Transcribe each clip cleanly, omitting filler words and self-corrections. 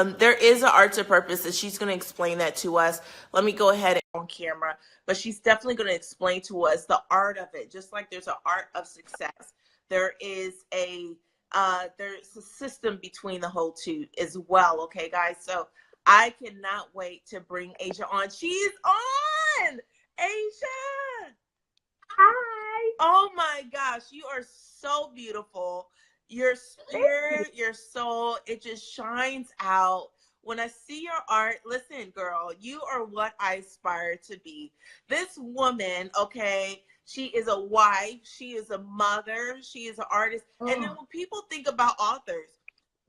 there is an art to purpose, and she's going to explain that to us. Let me go ahead and on camera, but she's definitely going to explain to us the art of it. Just like there's an art of success, there's a system between the whole two as well. Okay, guys. So I cannot wait to bring Azia on. She's on, Azia. Hi. Oh my gosh, you are so beautiful. Your spirit, your soul, it just shines out. When I see your art, listen, girl, you are what I aspire to be. This woman, okay, she is a wife, she is a mother, she is an artist. And then when people think about authors,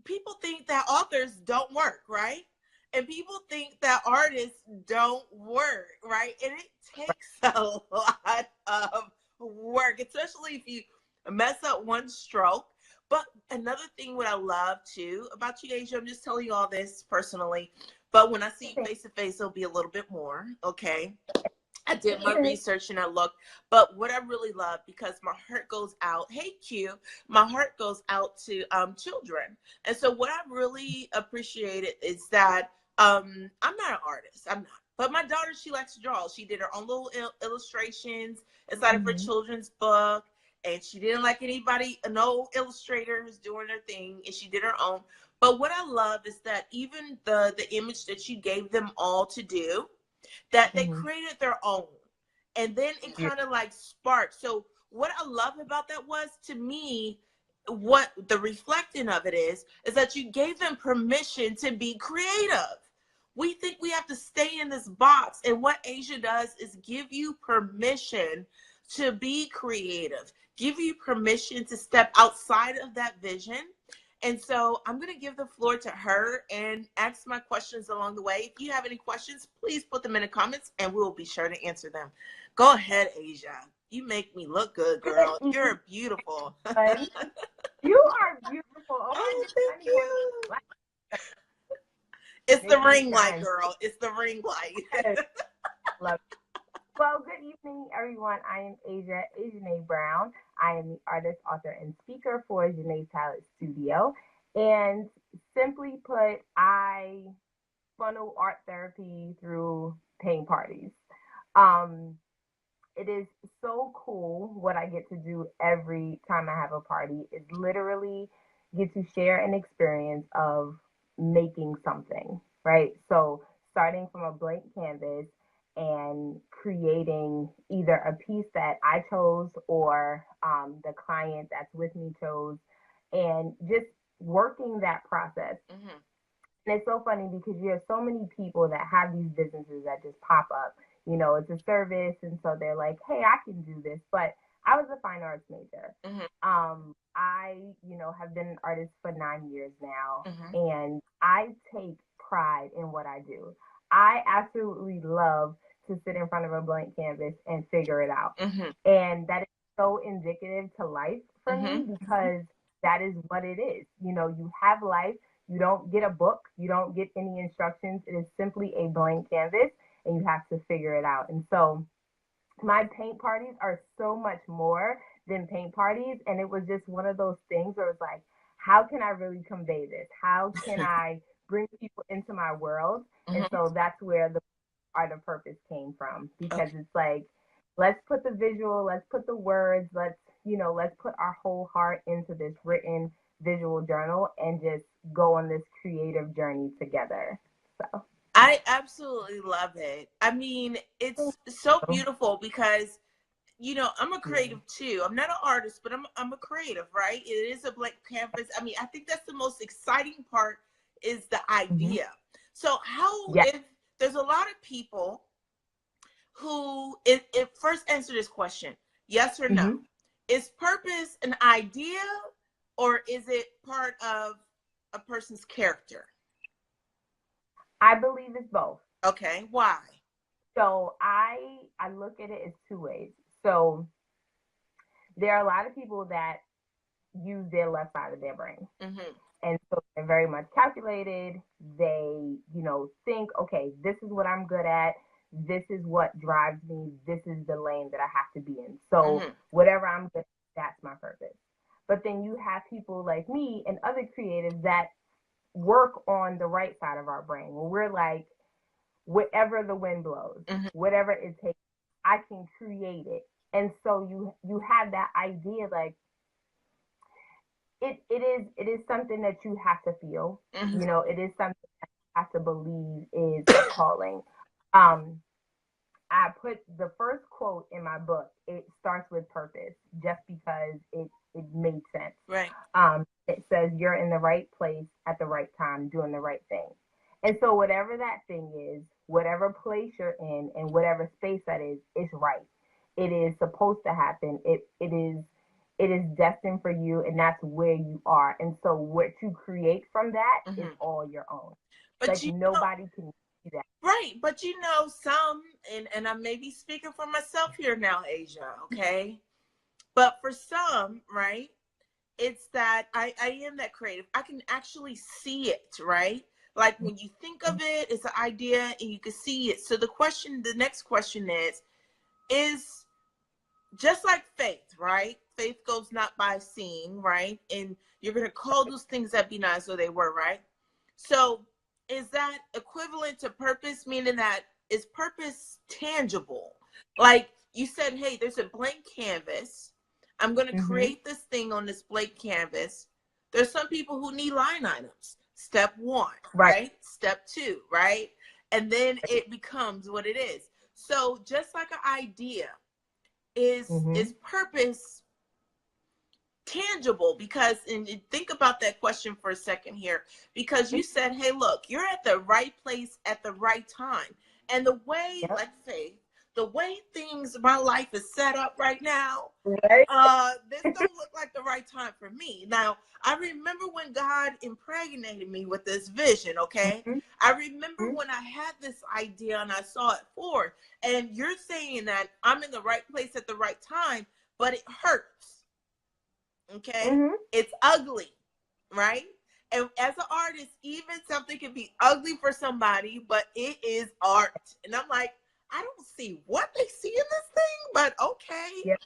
people think that authors don't work, right? And people think that artists don't work, right? And it takes a lot of work, especially if you mess up one stroke. But another thing what I love too about you, Azia, I'm just telling you all this personally, but when I see you face to face, it'll be a little bit more, okay? I did my research and I looked, but what I really love, because my heart goes out, hey Q, my heart goes out to children. And so what I really appreciated is that I'm not an artist, I'm not. But my daughter, she likes to draw. She did her own little illustrations inside of her children's book. And she didn't like anybody, no illustrators doing their thing, and she did her own. But what I love is that even the image that you gave them all to do, that they created their own. And then it kind of like sparked. So what I love about that was, to me, what the reflecting of it is that you gave them permission to be creative. We think we have to stay in this box. And what Azia does is give you permission to be creative, give you permission to step outside of that vision. And so I'm going to give the floor to her and ask my questions along the way. If you have any questions, please put them in the comments and we'll be sure to answer them. Go ahead, Azia. You make me look good, girl. You're beautiful. You are beautiful. Oh, thank you. It's the ring light, girl. It's the ring light. Love it. Well, good evening, everyone. I am Janae Brown. I am the artist, author, and speaker for Janae's Talent Studio. And simply put, I funnel art therapy through paint parties. It is so cool what I get to do every time I have a party is literally get to share an experience of making something, right? So starting from a blank canvas and creating either a piece that I chose or the client that's with me chose, and just working that process. And it's so funny because you have so many people that have these businesses that just pop up. You know, it's a service, and so they're like, hey, I can do this. But I was a fine arts major. I, have been an artist for 9 years now, and I take pride in what I do. I absolutely love to sit in front of a blank canvas and figure it out. And that is so indicative to life for me, because that is what it is. You have life. You don't get a book. You don't get any instructions. It is simply a blank canvas, and you have to figure it out. And so my paint parties are so much more than paint parties. And it was just one of those things where it's like, how can I really convey this? How can I bring people into my world? And so that's where the art of purpose came from, because it's like, let's put the visual, let's put the words, let's put our whole heart into this written visual journal and just go on this creative journey together. So I absolutely love it. I mean, it's so beautiful because, I'm a creative too. I'm not an artist, but I'm a creative, right? It is a blank canvas. I mean, I think that's the most exciting part is the idea. So if there's a lot of people who, it first answer this question, yes or no. Is purpose an idea, or is it part of a person's character? I believe it's both. Okay, why? So I look at it as two ways. So there are a lot of people that use their left side of their brain. And so they're very much calculated. They, think, okay, this is what I'm good at. This is what drives me. This is the lane that I have to be in. So whatever I'm good at, that's my purpose. But then you have people like me and other creatives that work on the right side of our brain. When we're like, whatever the wind blows, whatever it takes, I can create it. And so you have that idea, like it is something that you have to feel. You know, it is something that you have to believe is a calling. I put the first quote in my book. It starts with purpose, just because it made sense. Right. It says you're in the right place at the right time, doing the right thing. And so whatever that thing is, whatever place you're in, and whatever space that is, it's right. It is supposed to happen. It is destined for you, and that's where you are. And so what you create from that is all your own. But like nobody can do that. Right. But you know, some, and I may be speaking for myself here now, Asia, okay? But for some, right, it's that I am that creative. I can actually see it, right? Like when you think of it, it's an idea and you can see it. So the next question is just like faith, right? Faith goes not by seeing, right? And you're going to call those things that be not as though they were, right? So is that equivalent to purpose, meaning that is purpose tangible? Like you said, hey, there's a blank canvas. I'm going to create this thing on this blank canvas. There's some people who need line items. Step 1, right? Step 2, right? And then it becomes what it is. So just like an idea, is purpose tangible? Because, and think about that question for a second here, because you said, hey, look, you're at the right place at the right time. And the way, like faith, the way things, my life is set up right now, this don't look like the right time for me. Now, I remember when God impregnated me with this vision, okay? I remember when I had this idea and I saw it forward. And you're saying that I'm in the right place at the right time, but it hurts, okay? It's ugly, right? And as an artist, even something can be ugly for somebody, but it is art. And I'm like, I don't see what they see in this thing, but okay,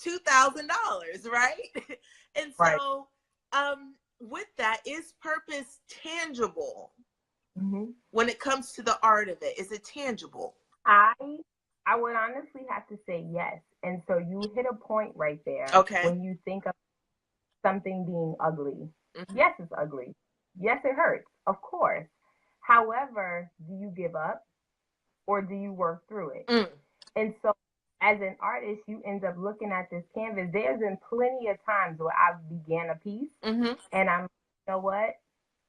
$2,000, right? And so, with that, is purpose tangible? When it comes to the art of it, is it tangible? I would honestly have to say yes. And so you hit a point right there. Okay. When you think of something being ugly, yes, it's ugly. Yes, it hurts, of course. However, do you give up? Or do you work through it? And so as an artist, you end up looking at this canvas. There's been plenty of times where I began a piece and I'm, you know what?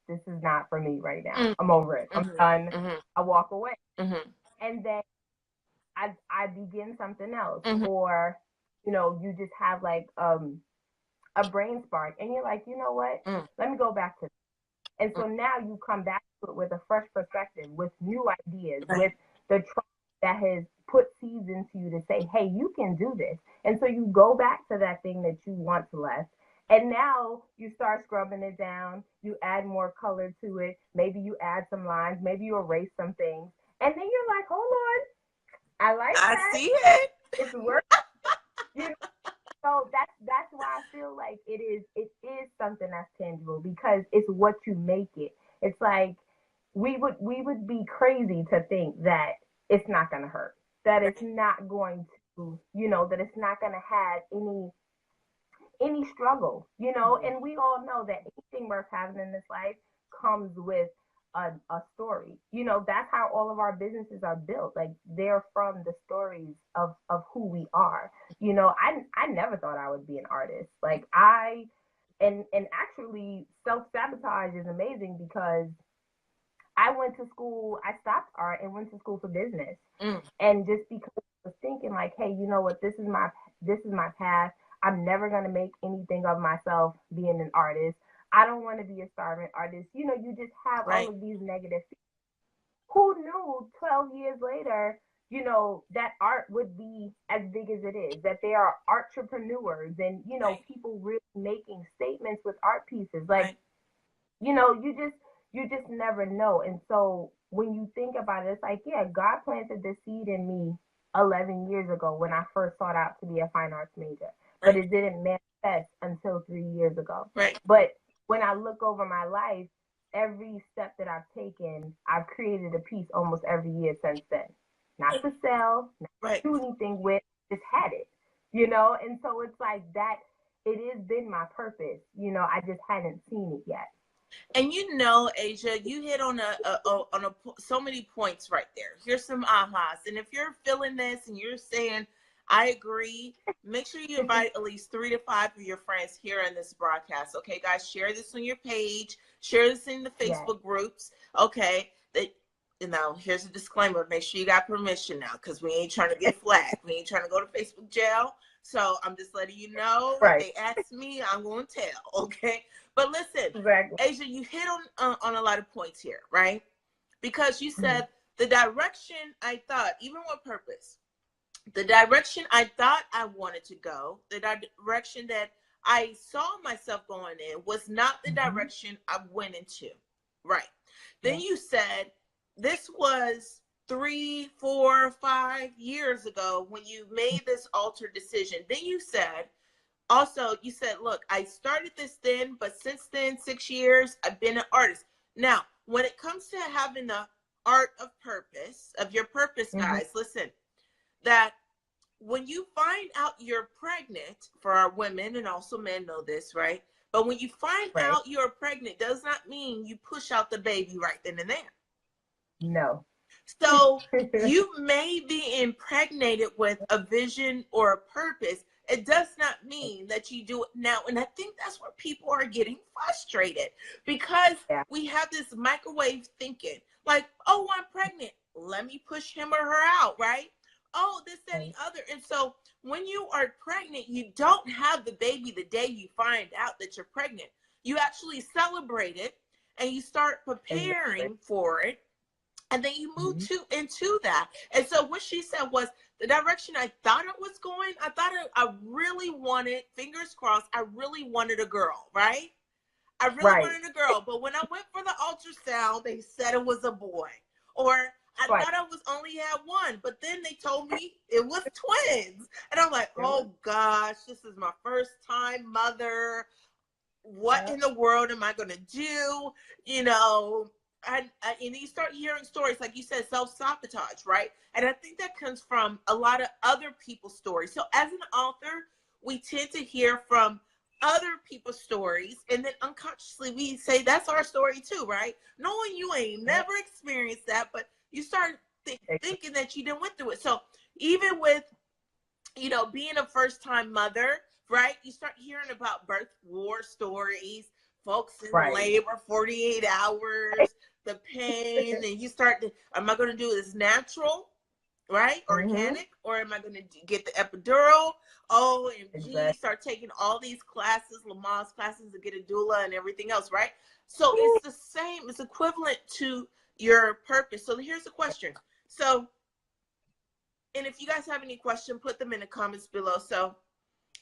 This is not for me right now. I'm over it. I'm done. I walk away. And then I begin something else. Or, you know, you just have like a brain spark and you're like, you know what? Let me go back to this. And so now you come back to it with a fresh perspective, with new ideas, with the trust that has put seeds into you to say, hey, you can do this. And so you go back to that thing that you once left. And now you start scrubbing it down. You add more color to it. Maybe you add some lines. Maybe you erase some things. And then you're like, hold on. I like that. I see it. It's working. You know? So that's why I feel like it is something that's tangible, because it's what you make it. It's like we would be crazy to think that it's not going to hurt, that it's not going to, you know, that it's not going to have any struggle, you know. And we all know that anything worth having in this life comes with a story. You know, that's how all of our businesses are built. Like, they're from the stories of who we are. You know, I never thought I would be an artist. Like, and actually self-sabotage is amazing, because I went to school, I stopped art and went to school for business. And just because I was thinking like, hey, you know what, this is my path. I'm never going to make anything of myself being an artist. I don't want to be a starving artist. You know, you just have all of these negative things. Who knew 12 years later, you know, that art would be as big as it is, that there are entrepreneurs and, you know, people really making statements with art pieces. Like, you know, you just never know. And so when you think about it, it's like, yeah, God planted this seed in me 11 years ago when I first sought out to be a fine arts major. But it didn't manifest until 3 years ago. But when I look over my life, every step that I've taken, I've created a piece almost every year since then. Not to sell, not Right. to do anything with, just had it, you know? And so it's like that, it has been my purpose, you know, I just hadn't seen it yet. And you know, Asia, you hit on so many points right there. Here's some ahas. And if you're feeling this and you're saying, I agree, make sure you invite at least 3 to 5 of your friends here in this broadcast. Okay, guys, share this on your page, share this in the Yes. Facebook groups. Okay, that, you know, here's a disclaimer. Make sure you got permission now, because we ain't trying to get flagged. We ain't trying to go to Facebook jail. So I'm just letting you know, if Right. they ask me, I'm going to tell. Okay. But listen, Exactly. Asia, you hit on a lot of points here, right? Because you said Mhm. the direction I thought, even with purpose, the direction I thought I wanted to go, the direction that I saw myself going in was not the Mhm. direction I went into, right? Then Yeah. you said this was 3, 4, 5 years ago when you made this altered decision. Then you said, also, you said, look, I started this then, but since then, 6 years, I've been an artist. Now, when it comes to having the art of purpose, of your purpose, Mhm. guys, listen, that when you find out you're pregnant, for our women and also men know this, right? But when you find Right. out you're pregnant, does not mean you push out the baby right then and there. No. So you may be impregnated with a vision or a purpose. It does not mean that you do it now. And I think that's where people are getting frustrated, because Yeah. we have this microwave thinking like, oh, I'm pregnant. Let me push him or her out, right? Oh, this, that, and Right. the other. And so when you are pregnant, you don't have the baby the day you find out that you're pregnant. You actually celebrate it and you start Exactly. preparing for it, and then you move Mhm. to into that. And so what she said was the direction I thought it was going. I really wanted, fingers crossed, I really wanted a girl, right? I really Right. wanted a girl. But when I went for the ultrasound, they said it was a boy. Or I Right. thought I was only had one, but then they told me it was twins. And I'm like, It was. oh gosh, this is my first time mother. What Yeah. in the world am I going to do? You know, and you start hearing stories, like you said, self-sabotage, right? And I think that comes from a lot of other people's stories. So as an author, we tend to hear from other people's stories, and then unconsciously we say that's our story too, right? Knowing you ain't Yeah. never experienced that, but you start Exactly. thinking that you didn't went through it. So even with, you know, being a first time mother, right? You start hearing about birth war stories, folks in Right. labor 48 hours, the pain, and you start to, am I going to do this natural, right? Mhm. Organic, or am I going to get the epidural? OMG, Exactly. start taking all these classes, Lamaze classes to get a doula and everything else, right? So Woo. it's the same, it's equivalent to your purpose. So here's the question. So, and if you guys have any questions, put them in the comments below. So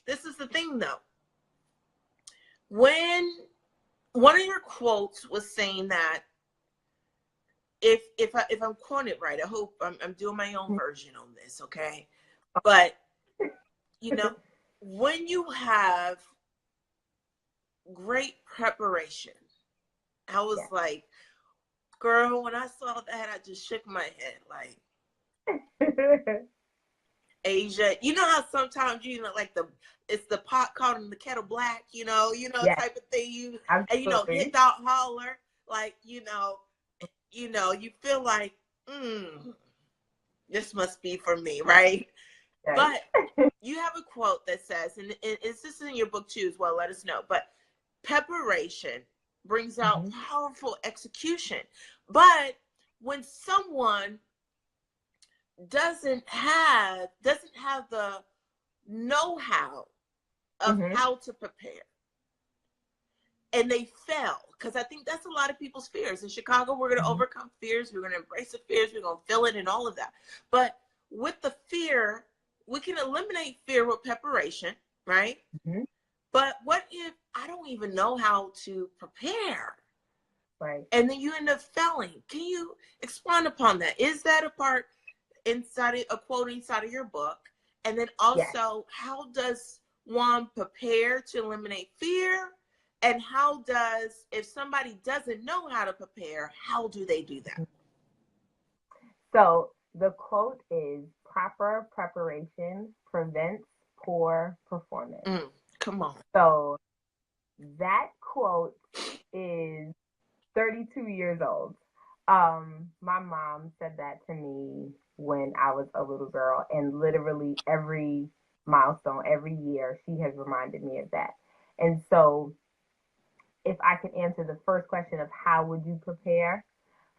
this is the thing though. When one of your quotes was saying that, if I'm quoting it right, I hope I'm doing my own version on this, okay? But you know, when you have great preparation, I was Yeah. like, girl, when I saw that, I just shook my head like, Asia, you know how sometimes, you know, like it's the pot calling the kettle black, Yes. type of thing. And hit Absolutely. dog holler, like, you feel like, this must be for me, right? Yes. But you have a quote that says, and it's this in your book too as well, let us know, but preparation brings out Mhm. powerful execution. But when someone doesn't have the know-how of Mhm. how to prepare, and they fail, because I think that's a lot of people's fears. In Chicago, we're going to Mhm. overcome fears, we're going to embrace the fears, we're going to feel it and all of that. But with the fear, we can eliminate fear with preparation, right? Mhm. But what if I don't even know how to prepare, Right. and then you end up failing? Can you expand upon that? Is that a part inside of a quote inside of your book? And then Yes. also, how does one prepare to eliminate fear? And how does, if somebody doesn't know how to prepare, how do they do that? So the quote is, proper preparation prevents poor performance. Come on. So that quote is 32 years old. My mom said that to me when I was a little girl, and literally every milestone, every year, she has reminded me of that. And so if I could answer the first question of how would you prepare,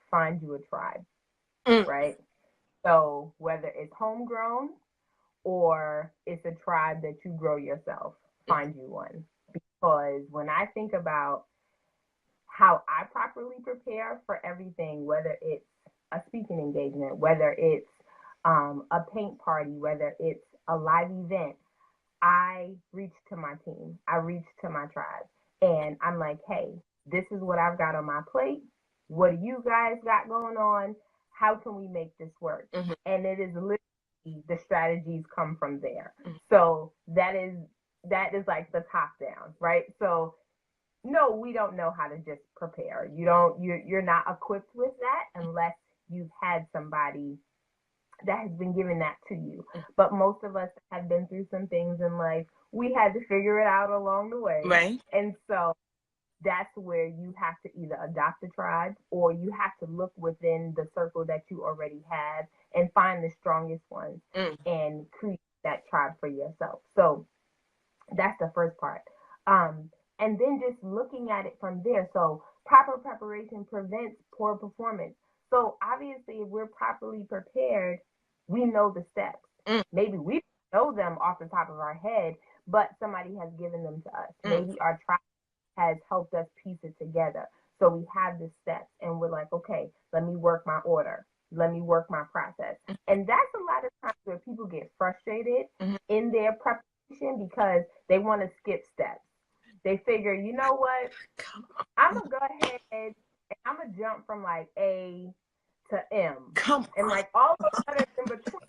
find you a tribe, right? So whether it's homegrown or it's a tribe that you grow yourself, find you one. Because when I think about how I properly prepare for everything, whether it's a speaking engagement, whether it's a paint party, whether it's a live event, I reach to my team, I reach to my tribe, and I'm like, hey, this is what I've got on my plate. What do you guys got going on? How can we make this work? And it is literally, the strategies come from there. So that is like the top down, right? So no, we don't know how to just prepare. You're not equipped with that unless you've had somebody that has been given that to you. But most of us have been through some things in life. We had to figure it out along the way. Right. And so that's where you have to either adopt a tribe, or you have to look within the circle that you already have and find the strongest ones and create that tribe for yourself. So that's the first part. And then just looking at it from there. So proper preparation prevents poor performance. So obviously, if we're properly prepared, we know the steps. Maybe we know them off the top of our head, but somebody has given them to us. Maybe our tribe has helped us piece it together. So we have the steps, and we're like, okay, let me work my order. Let me work my process. And that's a lot of times where people get frustrated in their preparation because they want to skip steps. They figure, you know what? I'm going to go ahead and I'm going to jump from like A to M. And like all the others in between,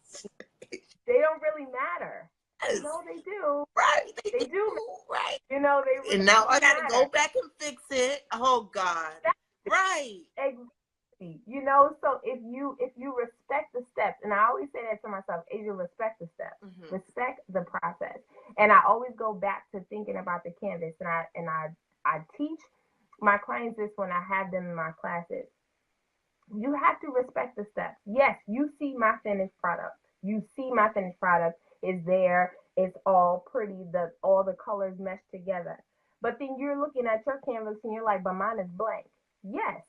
they don't really matter. No, they do. Right. They do. Right. You know, they really and now I got to matter. go back and fix it. Oh, God. Right. Exactly. You know, so if you respect the steps, and I always say that to myself, Asia, respect the steps, respect the process. And I always go back to thinking about the canvas, and I teach my clients this when I have them in my classes. You have to respect the steps. Yes, you see my finished product. You see my finished product is there. It's all pretty. All the colors mesh together. But then you're looking at your canvas and you're like, but mine is blank. Yes,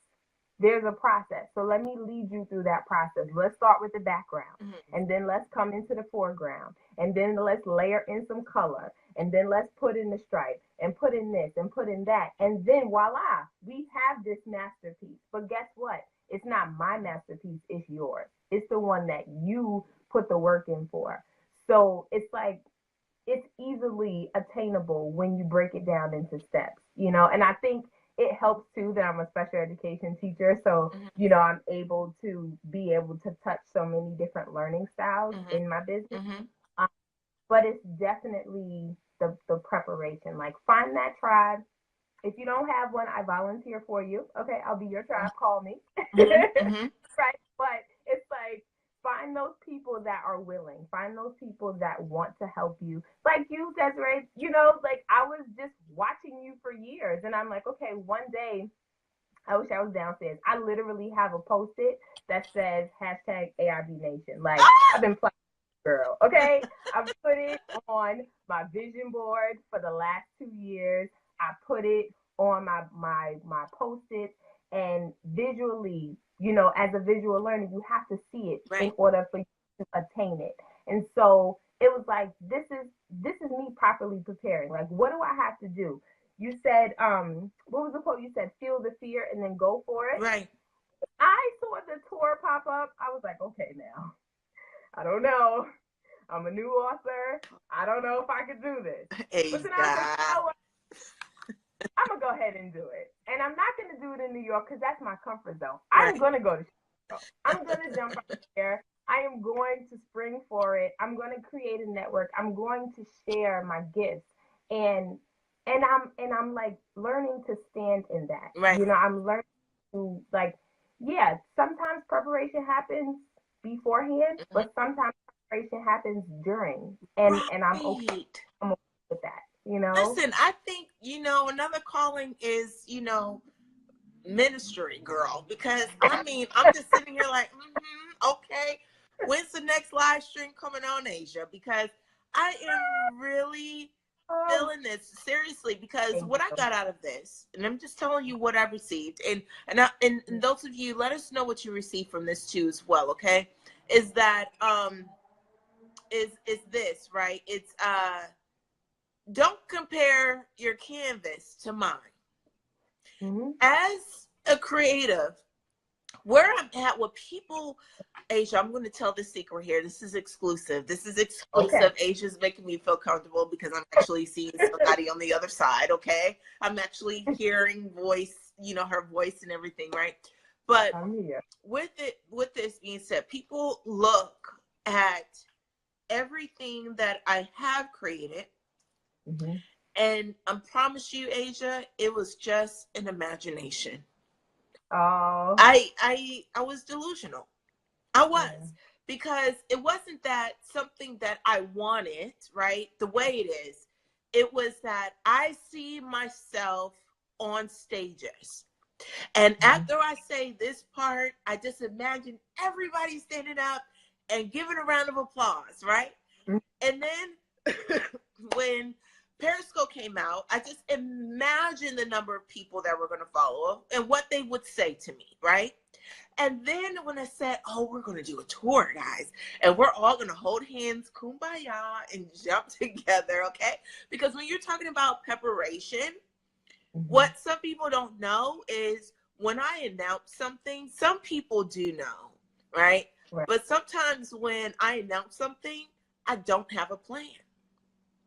there's a process. So let me lead you through that process. Let's start with the background, and then let's come into the foreground, and then let's layer in some color, and then let's put in the stripe, and put in this, and put in that. And then voila, we have this masterpiece. But guess what? It's not my masterpiece, it's yours. It's the one that you put the work in for. So it's like, it's easily attainable when you break it down into steps, you know. And I think it helps too that I'm a special education teacher. So, you know, I'm able to touch so many different learning styles in my business. But it's definitely the preparation. Like, find that tribe. If you don't have one, I volunteer for you. Okay, I'll be your tribe. Call me. Right? But it's like, find those people that are willing. Find those people that want to help you. Like you, Desiree, you know, like I was just watching you for years. And I'm like, okay, one day, I wish I was downstairs. I literally have a Post-it that says #AIBNation. Like, I've been playing, girl. Okay? I've put it on my vision board for the last 2 years. I put it on my Post-it, and visually, you know, as a visual learner, you have to see it in order for you to attain it. And so it was like, this is me properly preparing. Like, what do I have to do? You said, what was the quote? You said, feel the fear and then go for it. Right. I saw the tour pop up. I was like, okay, now, I don't know. I'm a new author. I don't know if I could do this. But then I was like, you know what? I'm going to go ahead and do it. And I'm not going to do it in New York because that's my comfort zone. I'm going to go to Chicago. I'm going to jump out there. I am going to spring for it. I'm going to create a network. I'm going to share my gifts. And I'm like learning to stand in that. Right. You know, I'm learning to like, yeah, sometimes preparation happens beforehand, but sometimes preparation happens during. And Right. I'm okay with that, you know? Listen, I think, another calling is, ministry, girl, because I mean, I'm just sitting here like, okay, when's the next live stream coming on, Asia? Because I am really Oh, feeling this seriously, because thank what I you. got out of this, and I'm just telling you what I received, and those of you, let us know what you received from this too as well, okay? Is that is this, right? It's don't compare your canvas to mine. Mm-hmm. As a creative, where I'm at with people, Asia, I'm going to tell the secret here. This is exclusive. This is Okay. exclusive. Asia's making me feel comfortable because I'm actually seeing somebody on the other side, okay? I'm actually hearing voice, her voice and everything, right? But I'm here. with this being said, people look at everything that I have created, Mm-hmm. and I promise you, Asia, it was just an imagination. Oh, I was delusional. I yeah. was, because it wasn't that something that I wanted, right? The way it is. It was that I see myself on stages. And Mm-hmm. after I say this part, I just imagine everybody standing up and giving a round of applause, right? And then when Periscope came out, I just imagined the number of people that were going to follow and what they would say to me, right? And then when I said, oh, we're going to do a tour, guys, and we're all going to hold hands, kumbaya, and jump together, okay? Because when you're talking about preparation, Mm-hmm. what some people don't know is when I announce something, some people do know, right? Right. But sometimes when I announce something, I don't have a plan.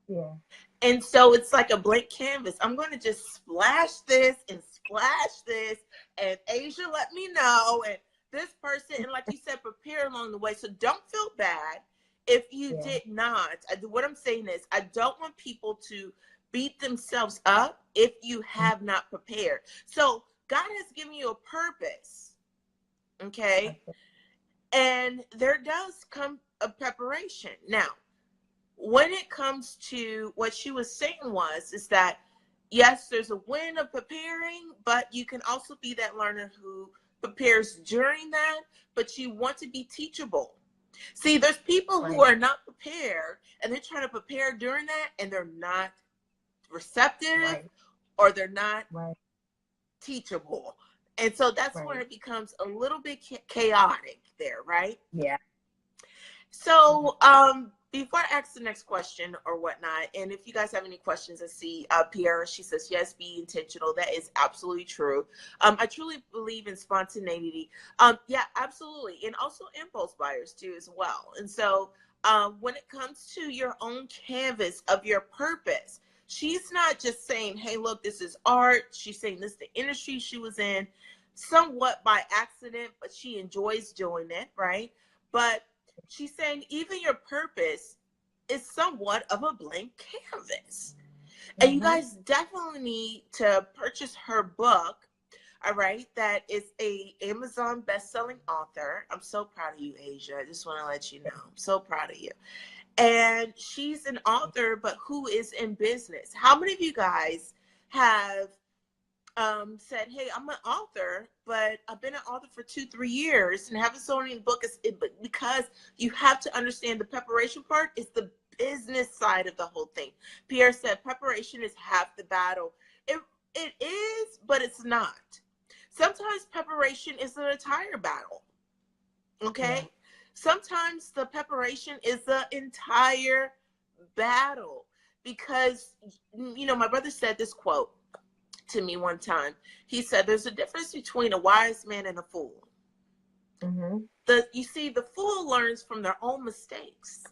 Yeah. And so it's like a blank canvas. I'm going to just splash this and splash this, and Asia let me know, and this person, and like you said, prepare along the way. So don't feel bad if you Yeah. did not. What I'm saying is, I don't want people to beat themselves up if you have not prepared. So God has given you a purpose, okay? Mm-hmm. And there does come a preparation. Now, when it comes to what she was saying is that yes, there's a win of preparing, but you can also be that learner who prepares during that, but you want to be teachable. See, there's people who Right. are not prepared and they're trying to prepare during that, and they're not receptive, Right. or they're not Right. teachable. And so that's where Right. it becomes a little bit chaotic there, right? Yeah. So, before I ask the next question or whatnot, and if you guys have any questions, I see Pierre, she says, yes, be intentional. That is absolutely true. I truly believe in spontaneity. Yeah, absolutely. And also impulse buyers too, as well. And so, when it comes to your own canvas of your purpose, she's not just saying, hey, look, this is art. She's saying this is the industry she was in, somewhat by accident, but she enjoys doing it, right? But she's saying even your purpose is somewhat of a blank canvas. And you Mm-hmm. guys definitely need to purchase her book. All right, that is a Amazon best-selling author. I'm so proud of you, Asia. I just want to let you know, I'm so proud of you. And she's an author, but who is in business. How many of you guys have said, hey, I'm an author, but I've been an author for 2-3 years and haven't sold any books? Because you have to understand the preparation part is the business side of the whole thing. Pierre said preparation is half the battle. It is, but it's not. Sometimes preparation is an entire battle. Yeah. Okay? Sometimes the preparation is the entire battle, because my brother said this quote to me one time. He said, there's a difference between a wise man and a fool. Mm-hmm. You see, the fool learns from their own mistakes,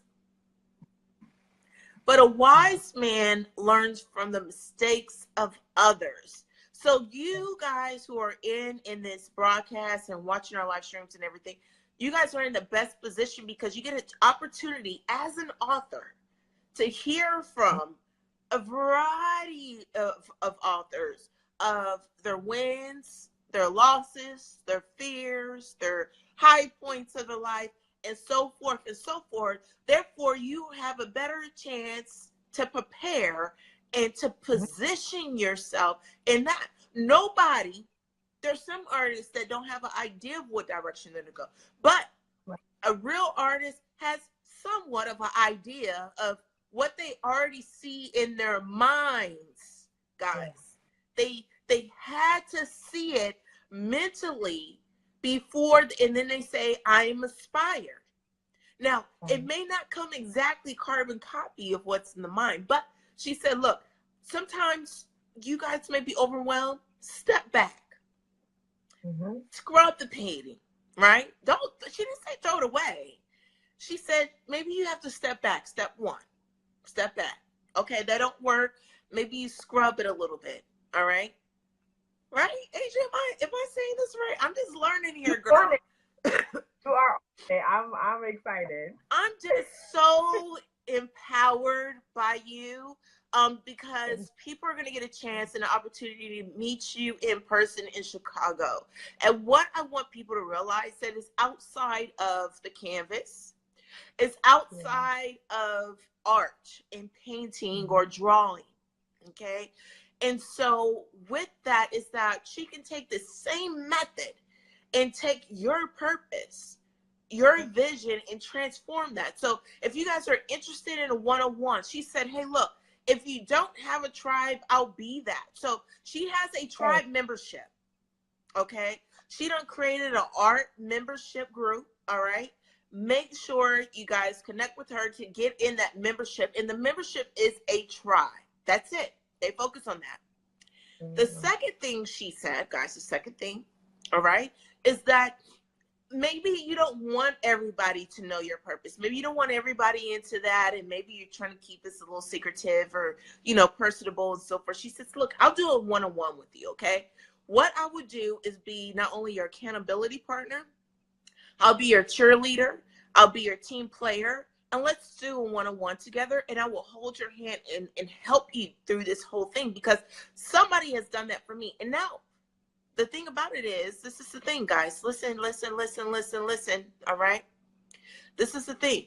but a wise man learns from the mistakes of others. So you guys who are in this broadcast and watching our live streams and everything, you guys are in the best position because you get an opportunity as an author to hear from a variety of authors, of their wins, their losses, their fears, their high points of their life, and so forth and so forth. Therefore, you have a better chance to prepare and to position yourself in that. Nobody, there's some artists that don't have an idea of what direction they're going to go, but a real artist has somewhat of an idea of what they already see in their minds, guys. They had to see it mentally before, and then they say, I'm inspired. Now, it may not come exactly carbon copy of what's in the mind, but she said, look, sometimes you guys may be overwhelmed. Step back. Scrub the painting, right? She didn't say throw it away. She said, maybe you have to step back. Step one, step back. Okay, that don't work. Maybe you scrub it a little bit. All right. Right? Asia, am I saying this right? I'm just learning here, girl. You are. I'm excited. I'm just so empowered by you, because people are going to get a chance and an opportunity to meet you in person in Chicago. And what I want people to realize that is outside of the canvas, it's outside of art and painting or drawing. Okay. And so with that is that she can take the same method and take your purpose, your vision, and transform that. So if you guys are interested in a one-on-one, she said, hey, look, if you don't have a tribe, I'll be that. So she has a tribe membership. Okay. She done created an art membership group. All right. Make sure you guys connect with her to get in that membership. And the membership is a tribe. That's it. They focus on that. The second thing she said, guys, the second thing, all right, is that maybe you don't want everybody to know your purpose. Maybe you don't want everybody into that, and maybe you're trying to keep this a little secretive or, personable and so forth. She says, look, I'll do a one-on-one with you, okay? What I would do is be not only your accountability partner, I'll be your cheerleader, I'll be your team player, and let's do a one-on-one together, and I will hold your hand and help you through this whole thing, because somebody has done that for me. And now, the thing about it is, this is the thing, guys. Listen, all right? This is the thing.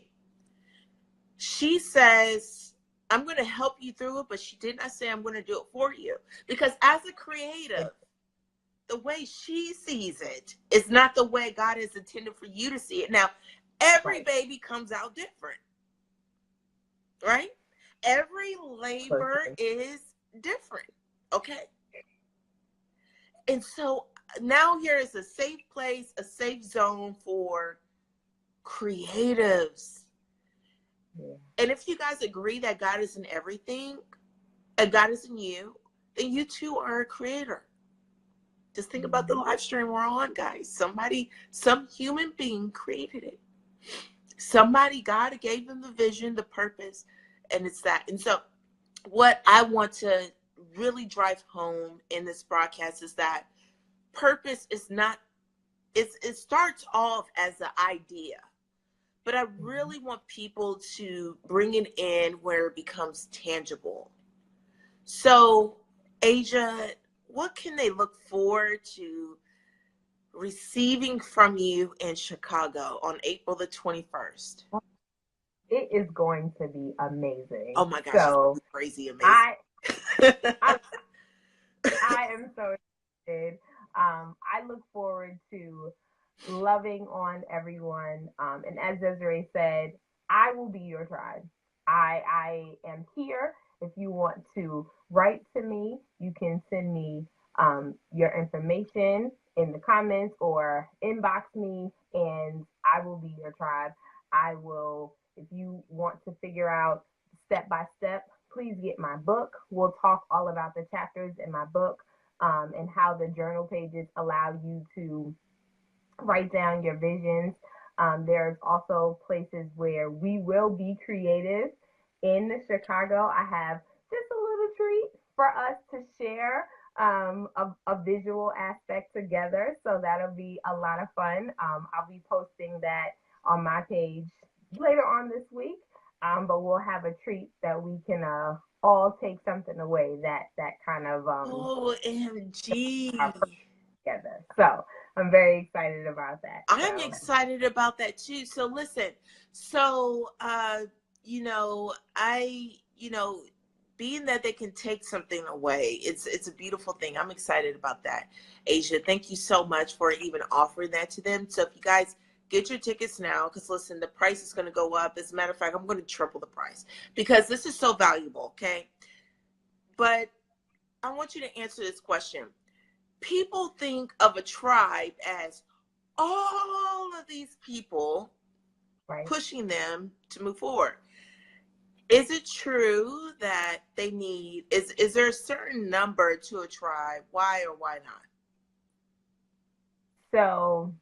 She says, I'm going to help you through it, but she did not say I'm going to do it for you. Because as a creative, the way she sees it is not the way God has intended for you to see it. Now, every baby comes out different, right? Every labor is different, okay? And so now here is a safe place, a safe zone for creatives. And if you guys agree that God is in everything and God is in you, then you too are a creator. Just think about the live stream we're on, guys. Some human being created it. Somebody, God gave them the vision, the purpose, and it's that. And so what I want to really drive home in this broadcast is that purpose is not, it starts off as an idea, but I really want people to bring it in where it becomes tangible. So, Asia, what can they look forward to receiving from you in Chicago on April the 21st? It is going to be amazing. Oh my gosh, so it's crazy amazing. I am so excited. I look forward to loving on everyone. And as Desiree said, I will be your tribe. I am here. If you want to write to me, you can send me your information in the comments or inbox me, and I will be your tribe. I will, if you want to figure out step by step, please get my book. We'll talk all about the chapters in my book and how the journal pages allow you to write down your visions. There's also places where we will be creative in Chicago. I have just a little treat for us to share a visual aspect together. So that'll be a lot of fun. I'll be posting that on my page later on this week. But we'll have a treat that we can all take something away that kind of OMG. together. So I'm very excited about that. I'm So excited about that too. So listen, so you know, being that they can take something away, it's a beautiful thing. I'm excited about that. Asia, thank you so much for even offering that to them. So if you guys get your tickets now, because listen, the price is going to go up. As a matter of fact, I'm going to triple the price because this is so valuable, okay? But I want you to answer this question. People think of a tribe as all of these people right. pushing them to move forward. Is it true that they need, is there a certain number to a tribe? Why or why not? So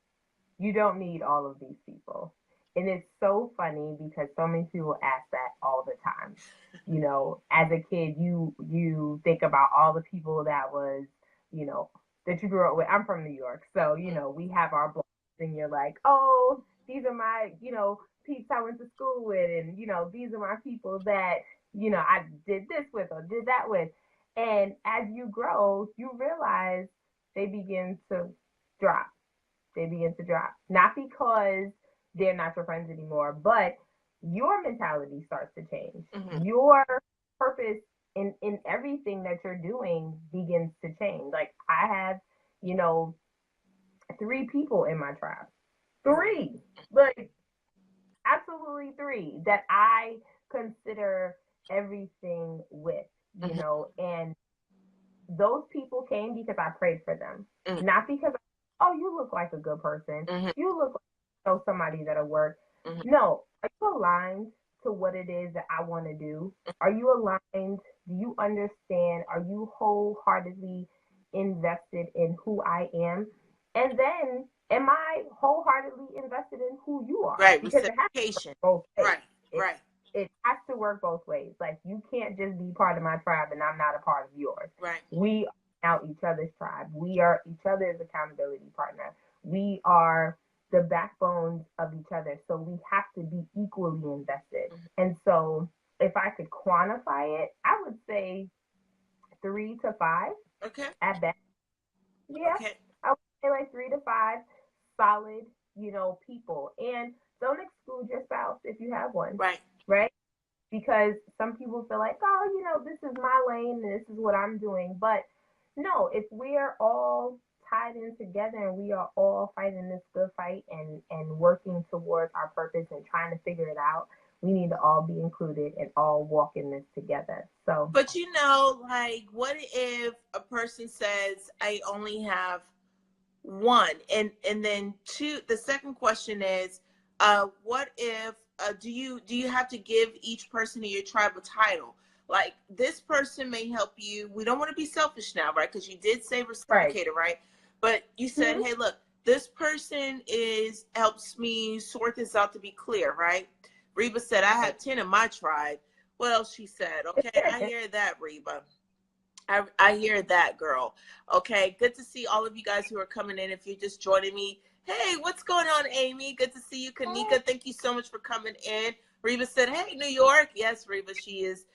you don't need all of these people. And it's so funny because so many people ask that all the time. You know, as a kid, you think about all the people that was, you know, that you grew up with. I'm from New York, so you know we have our blocks, and you're like, oh, these are my, you know, peeps I went to school with, and you know, these are my people that, you know, I did this with or did that with. And as you grow, you realize they begin to drop. They begin to drop. Not because they're not your friends anymore, but your mentality starts to change. Mm-hmm. Your purpose in everything that you're doing begins to change. Like I have, you know, 3 people in my tribe. 3. Like absolutely 3 that I consider everything with, you Mm-hmm. know, and those people came because I prayed for them, Mm-hmm. not because, oh, you look like a good person. Mm-hmm. You look like you know somebody that'll work. Mm-hmm. No, are you aligned to what it is that I want to do? Are you aligned? Do you understand? Are you wholeheartedly invested in who I am? And then, am I wholeheartedly invested in who you are? Right, Because it has to work reciprocation. both ways. Right, It, right, it has to work both ways. Like you can't just be part of my tribe and I'm not a part of yours. right. We are now each other's tribe. We are each other's accountability partner. We are the backbones of each other. So we have to be equally invested. Mm-hmm. And so if I could quantify it, I would say 3 to 5 Okay, at best. Yeah, okay. I would say like 3 to 5 solid, you know, people. And don't exclude your spouse if you have one, Right. right? Because some people feel like, oh, you know, this is my lane and this is what I'm doing. But no, if we're all tied in together and we are all fighting this good fight and working towards our purpose and trying to figure it out, we need to all be included and all walk in this together. So, But you know, like, what if a person says, I only have one, and then two, the second question is, what if, do you have to give each person in your tribe a title? Like, this person may help you. We don't want to be selfish now, right? Because you did say right. reciprocated, right? But you said, Mm-hmm. hey, look, this person helps me sort this out to be clear, right? Reba said, I have 10 in my tribe. What else she said? Okay, I hear that, Reba. I hear that, girl. Okay, good to see all of you guys who are coming in. If you're just joining me, hey, what's going on, Amy? Good to see you. Kanika, thank you so much for coming in. Reba said, hey, New York. Yes, Reba, she is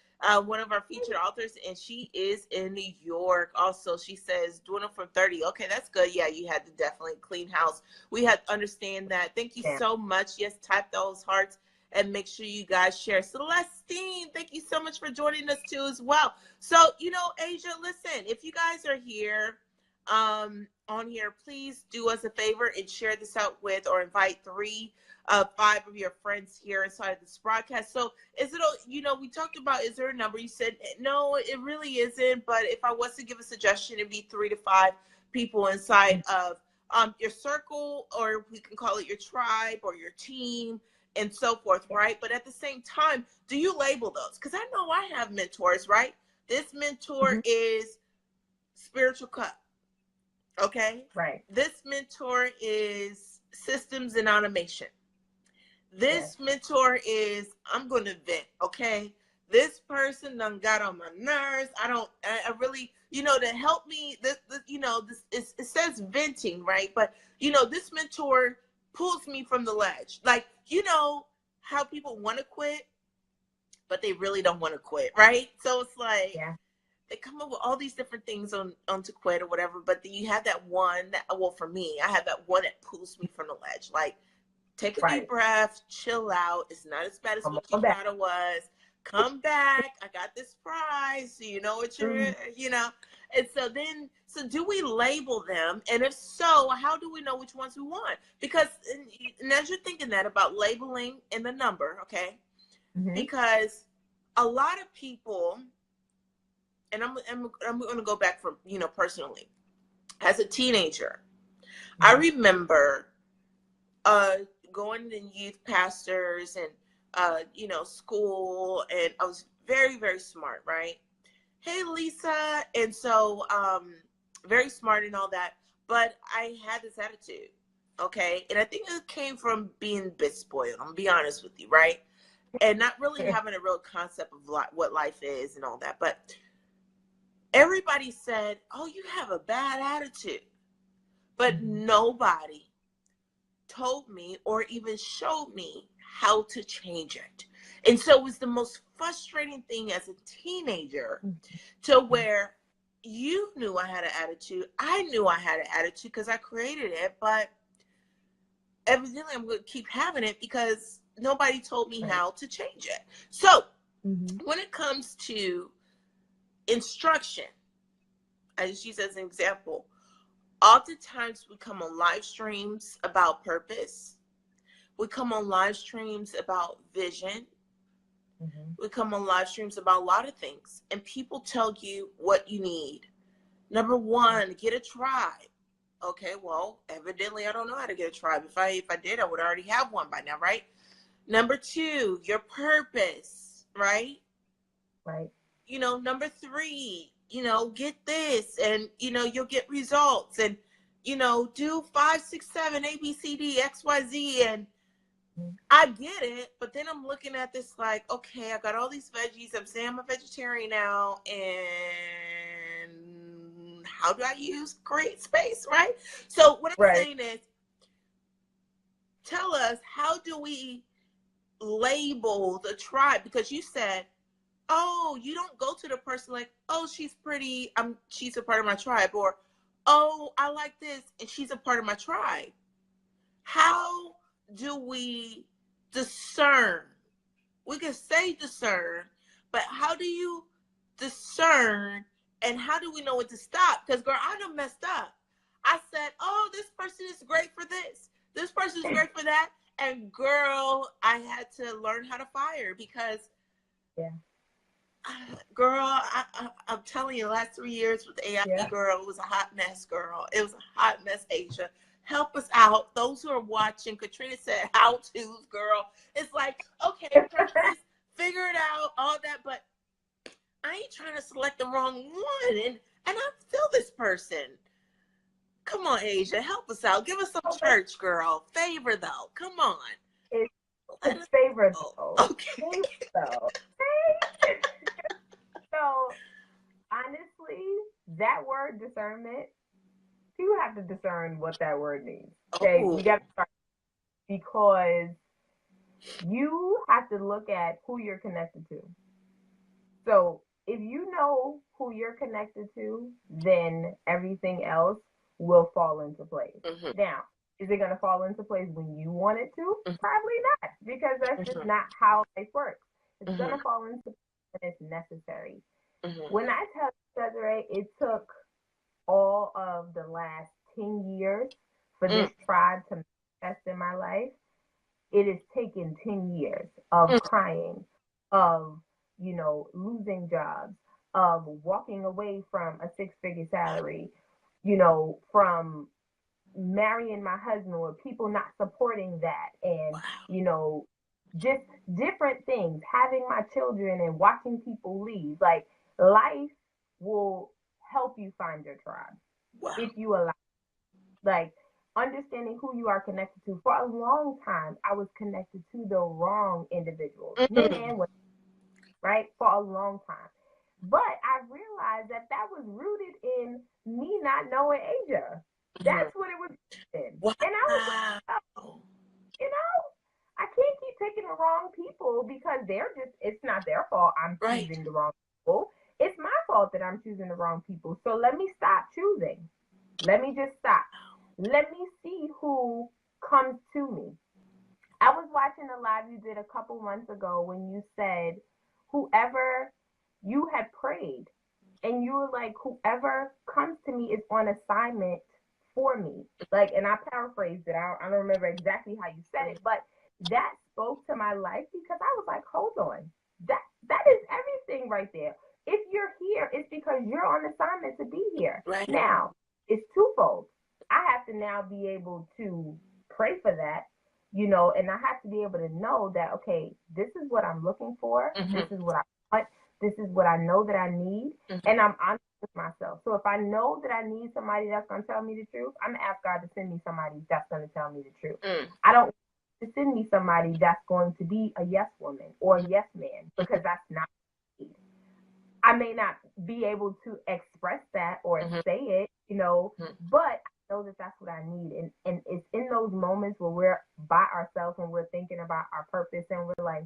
one of our featured authors, and she is in New York. Also, she says, doing it from 30. Okay, that's good. Yeah, you had to definitely clean house. We had to understand that. Thank you Yeah. so much. Yes, type those hearts and make sure you guys share. Celestine, thank you so much for joining us too as well. So, you know, Asia, listen, if you guys are here on here, please do us a favor and share this out with, or invite 5 of your friends here inside of this broadcast. So is it, you know, we talked about, is there a number? You said, no, it really isn't. But if I was to give a suggestion, it'd be 3 to 5 people inside of your circle, or we can call it your tribe or your team, and so forth, right? But at the same time, do you label those? Because I know I have mentors, right? This mentor Mm-hmm. is spiritual cut, okay? Right. This mentor is systems and automation. Yes. This mentor is, I'm going to vent, okay? This person done got on my nerves. I really, you know, to help me, this you know, it says venting, right? But, you know, this mentor pulls me from the ledge. Like, you know how people want to quit, but they really don't want to quit, right? So it's like, Yeah. they come up with all these different things on to quit or whatever, but then you have that one that, well, for me, I have that one that pulls me from the ledge. Like, take a deep breath, chill out. It's not as bad as what you thought it was. Come back. I got this prize. So you know what you're, you know. And so then, so do we label them? And if so, how do we know which ones we want? Because, and as you're thinking that about labeling and the number, okay? Because a lot of people, and I'm going to go back from, you know, personally, as a teenager, I remember going to youth pastors and, you know, school, and I was very, very smart, right? Hey, Lisa. And so, very smart and all that, but I had this attitude, okay? And I think it came from being a bit spoiled, I'm gonna be honest with you, right? And not really having a real concept of what life is and all that, but everybody said, oh, you have a bad attitude, but nobody told me or even showed me how to change it. And so it was the most frustrating thing as a teenager, to where you knew I had an attitude. I knew I had an attitude because I created it, but evidently I'm going to keep having it because nobody told me how to change it. So when it comes to instruction, I just use as an example, oftentimes we come on live streams about purpose. We come on live streams about vision. We come on live streams about a lot of things. And people tell you what you need. Number one, get a tribe. Okay, well, evidently I don't know how to get a tribe. If I did, I would already have one by now, right? Number two, your purpose, right? Right. You know, number three, you know, get this, and, you know, you'll get results, and, you know, do 5, 6, 7, A, B, C, D, X, Y, Z. And I get it, but then I'm looking at this like, okay, I got all these veggies. I'm saying I'm a vegetarian now, and how do I create space, right? So what I'm saying is, tell us, how do we label the tribe? Because you said, oh, you don't go to the person like, oh, she's pretty, she's a part of my tribe, or, oh, I like this, and she's a part of my tribe. How do we discern? We can say discern, but how do you discern, and how do we know when to stop? Because, girl, I done messed up. I said, oh, this person is great for this. This person is great for that. And, girl, I had to learn how to fire because, girl, I'm telling you, the last 3 years with the AI, girl, it was a hot mess, girl. It was a hot mess, Asia. Help us out. Those who are watching, Katrina said, how-tos, girl. It's like, okay, purpose, figure it out, all that, but I ain't trying to select the wrong one, and I feel this person. Come on, Asia, help us out. Give us some church, girl. Favor, though. Come on. It's favor, though. Okay. So, so, honestly, that word discernment, you have to discern what that word means. Okay, you got to start, because you have to look at who you're connected to. So if you know who you're connected to, then everything else will fall into place. Now, is it going to fall into place when you want it to? Probably not, because that's just not how life works. It's going to fall into place when it's necessary. When I tell you, Desiree, it took all of the last 10 years for this tribe to manifest in my life. It has taken 10 years of crying, of, you know, losing jobs, of walking away from a 6-figure salary, you know, from marrying my husband or people not supporting that, and, you know, just different things, having my children and watching people leave. Like, life will help you find your tribe if you allow. Like, understanding who you are connected to. For a long time, I was connected to the wrong individuals, men and women, right? For a long time. But I realized that was rooted in me not knowing Asia. That's what it was in. And I was like, oh, you know, I can't keep picking the wrong wrong people because it's not their fault I'm Right. choosing the wrong people. It's my fault that I'm choosing the wrong people. So let me stop choosing. Let me just stop. Let me see who comes to me. I was watching a live you did a couple months ago when you said whoever you had prayed and you were like, whoever comes to me is on assignment for me. Like, and I paraphrased it. I don't remember exactly how you said it, but that spoke to my life because I was like, hold on. That is everything right there. If you're here, it's because you're on assignment to be here. Right. Now, it's twofold. I have to now be able to pray for that, and I have to be able to know that, okay, this is what I'm looking for. Mm-hmm. This is what I want. This is what I know that I need. Mm-hmm. And I'm honest with myself. So if I know that I need somebody that's going to tell me the truth, I'm going to ask God to send me somebody that's going to tell me the truth. I don't want to send me somebody that's going to be a yes woman or a yes man, because that's not me. I may not be able to express that or say it, but I know that that's what I need. And it's in those moments where we're by ourselves and we're thinking about our purpose and we're like,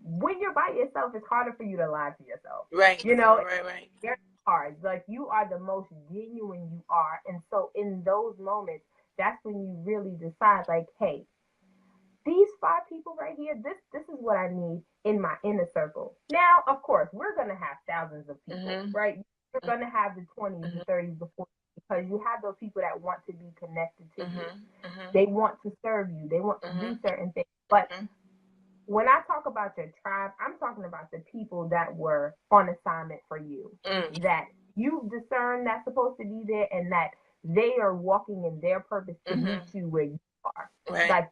when you're by yourself, it's harder for you to lie to yourself. Right. Right. It's hard. Like, you are the most genuine you are. And so in those moments, that's when you really decide, like, hey, these 5 people right here, this is what I need in my inner circle. Now, of course, we're going to have thousands of people, right? You're going to have the 20s, the 30s, the 40s, because you have those people that want to be connected to you. They want to serve you. They want to do certain things. But when I talk about your tribe, I'm talking about the people that were on assignment for you, that you discern that's supposed to be there, and that they are walking in their purpose to meet you where you are. Right. Like,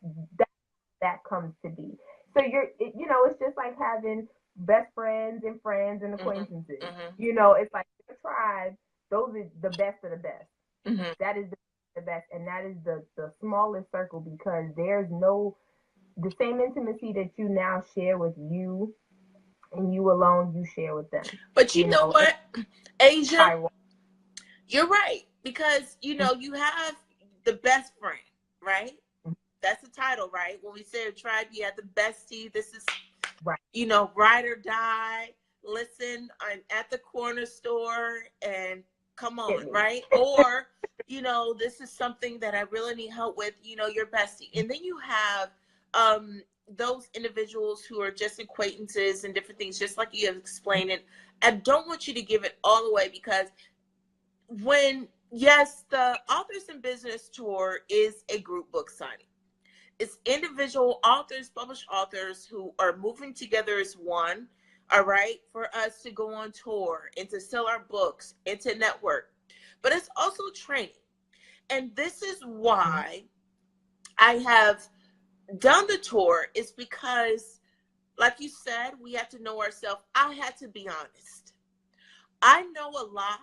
that comes to be. So it's just like having best friends and acquaintances. It's like your tribe, those are the best of the best. That is the best, and that is the smallest circle, because there's the same intimacy that you now share with you and you alone, you share with them. But you know what, Azia? You're right, because you have the best friend, right? That's the title, right? When we say a tribe, you have the bestie. This is, right. Ride or die. Listen, I'm at the corner store and come on, right? Or, this is something that I really need help with, your bestie. And then you have those individuals who are just acquaintances and different things, just like you have explained it. I don't want you to give it all away, because the Authors in Business Tour is a group book signing. It's individual authors, published authors who are moving together as one, all right, for us to go on tour and to sell our books and to network. But it's also training. And this is why I have done the tour, is because, like you said, we have to know ourselves. I had to be honest. I know a lot,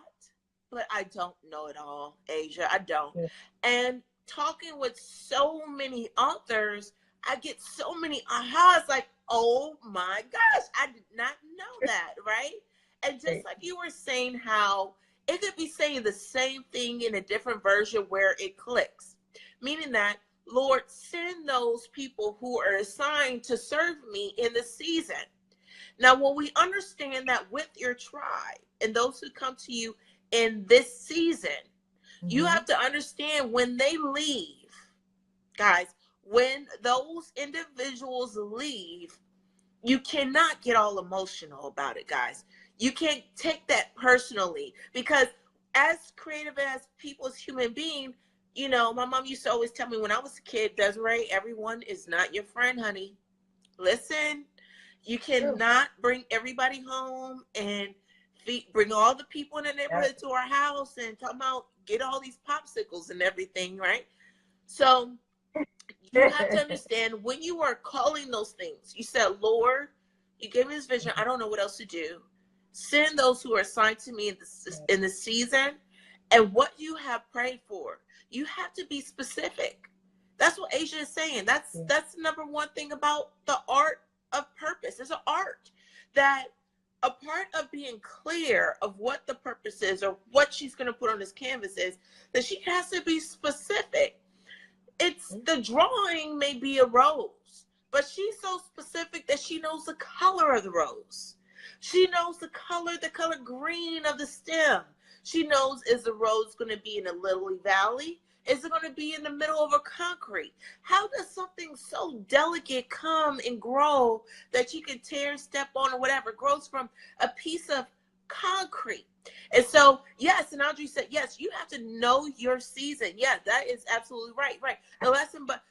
but I don't know it all, Azia. I don't. And talking with so many authors, I get so many ahas, like, oh my gosh, I did not know that, right? And just like you were saying, how it could be saying the same thing in a different version where it clicks, meaning that, Lord, send those people who are assigned to serve me in the season. Now, when we understand that with your tribe and those who come to you in this season, you have to understand when they leave, guys, when those individuals leave, you cannot get all emotional about it, guys. You can't take that personally, because as creative as people, as human beings, my mom used to always tell me when I was a kid, Desiree, everyone is not your friend, honey. Listen, you cannot bring everybody home and bring all the people in the neighborhood to our house and talk about get all these popsicles and everything, right? So you have to understand, when you are calling those things, you said, Lord, you gave me this vision. I don't know what else to do. Send those who are assigned to me in the season. And what you have prayed for, you have to be specific. That's what Azia is saying. That's the number one thing about the art of purpose. It's an art that a part of being clear of what the purpose is or what she's going to put on this canvas is that she has to be specific. It's the drawing may be a rose, But she's so specific that she knows the color of the rose. She knows the color green of the stem. She knows, is the rose going to be in a lily valley? Is it going to be in the middle of a concrete? How does something so delicate come and grow that you can tear and step on or whatever? It grows from a piece of concrete. And so, yes, and Audrey said, yes, you have to know your season. Yeah, that is absolutely right. Right. The lesson, but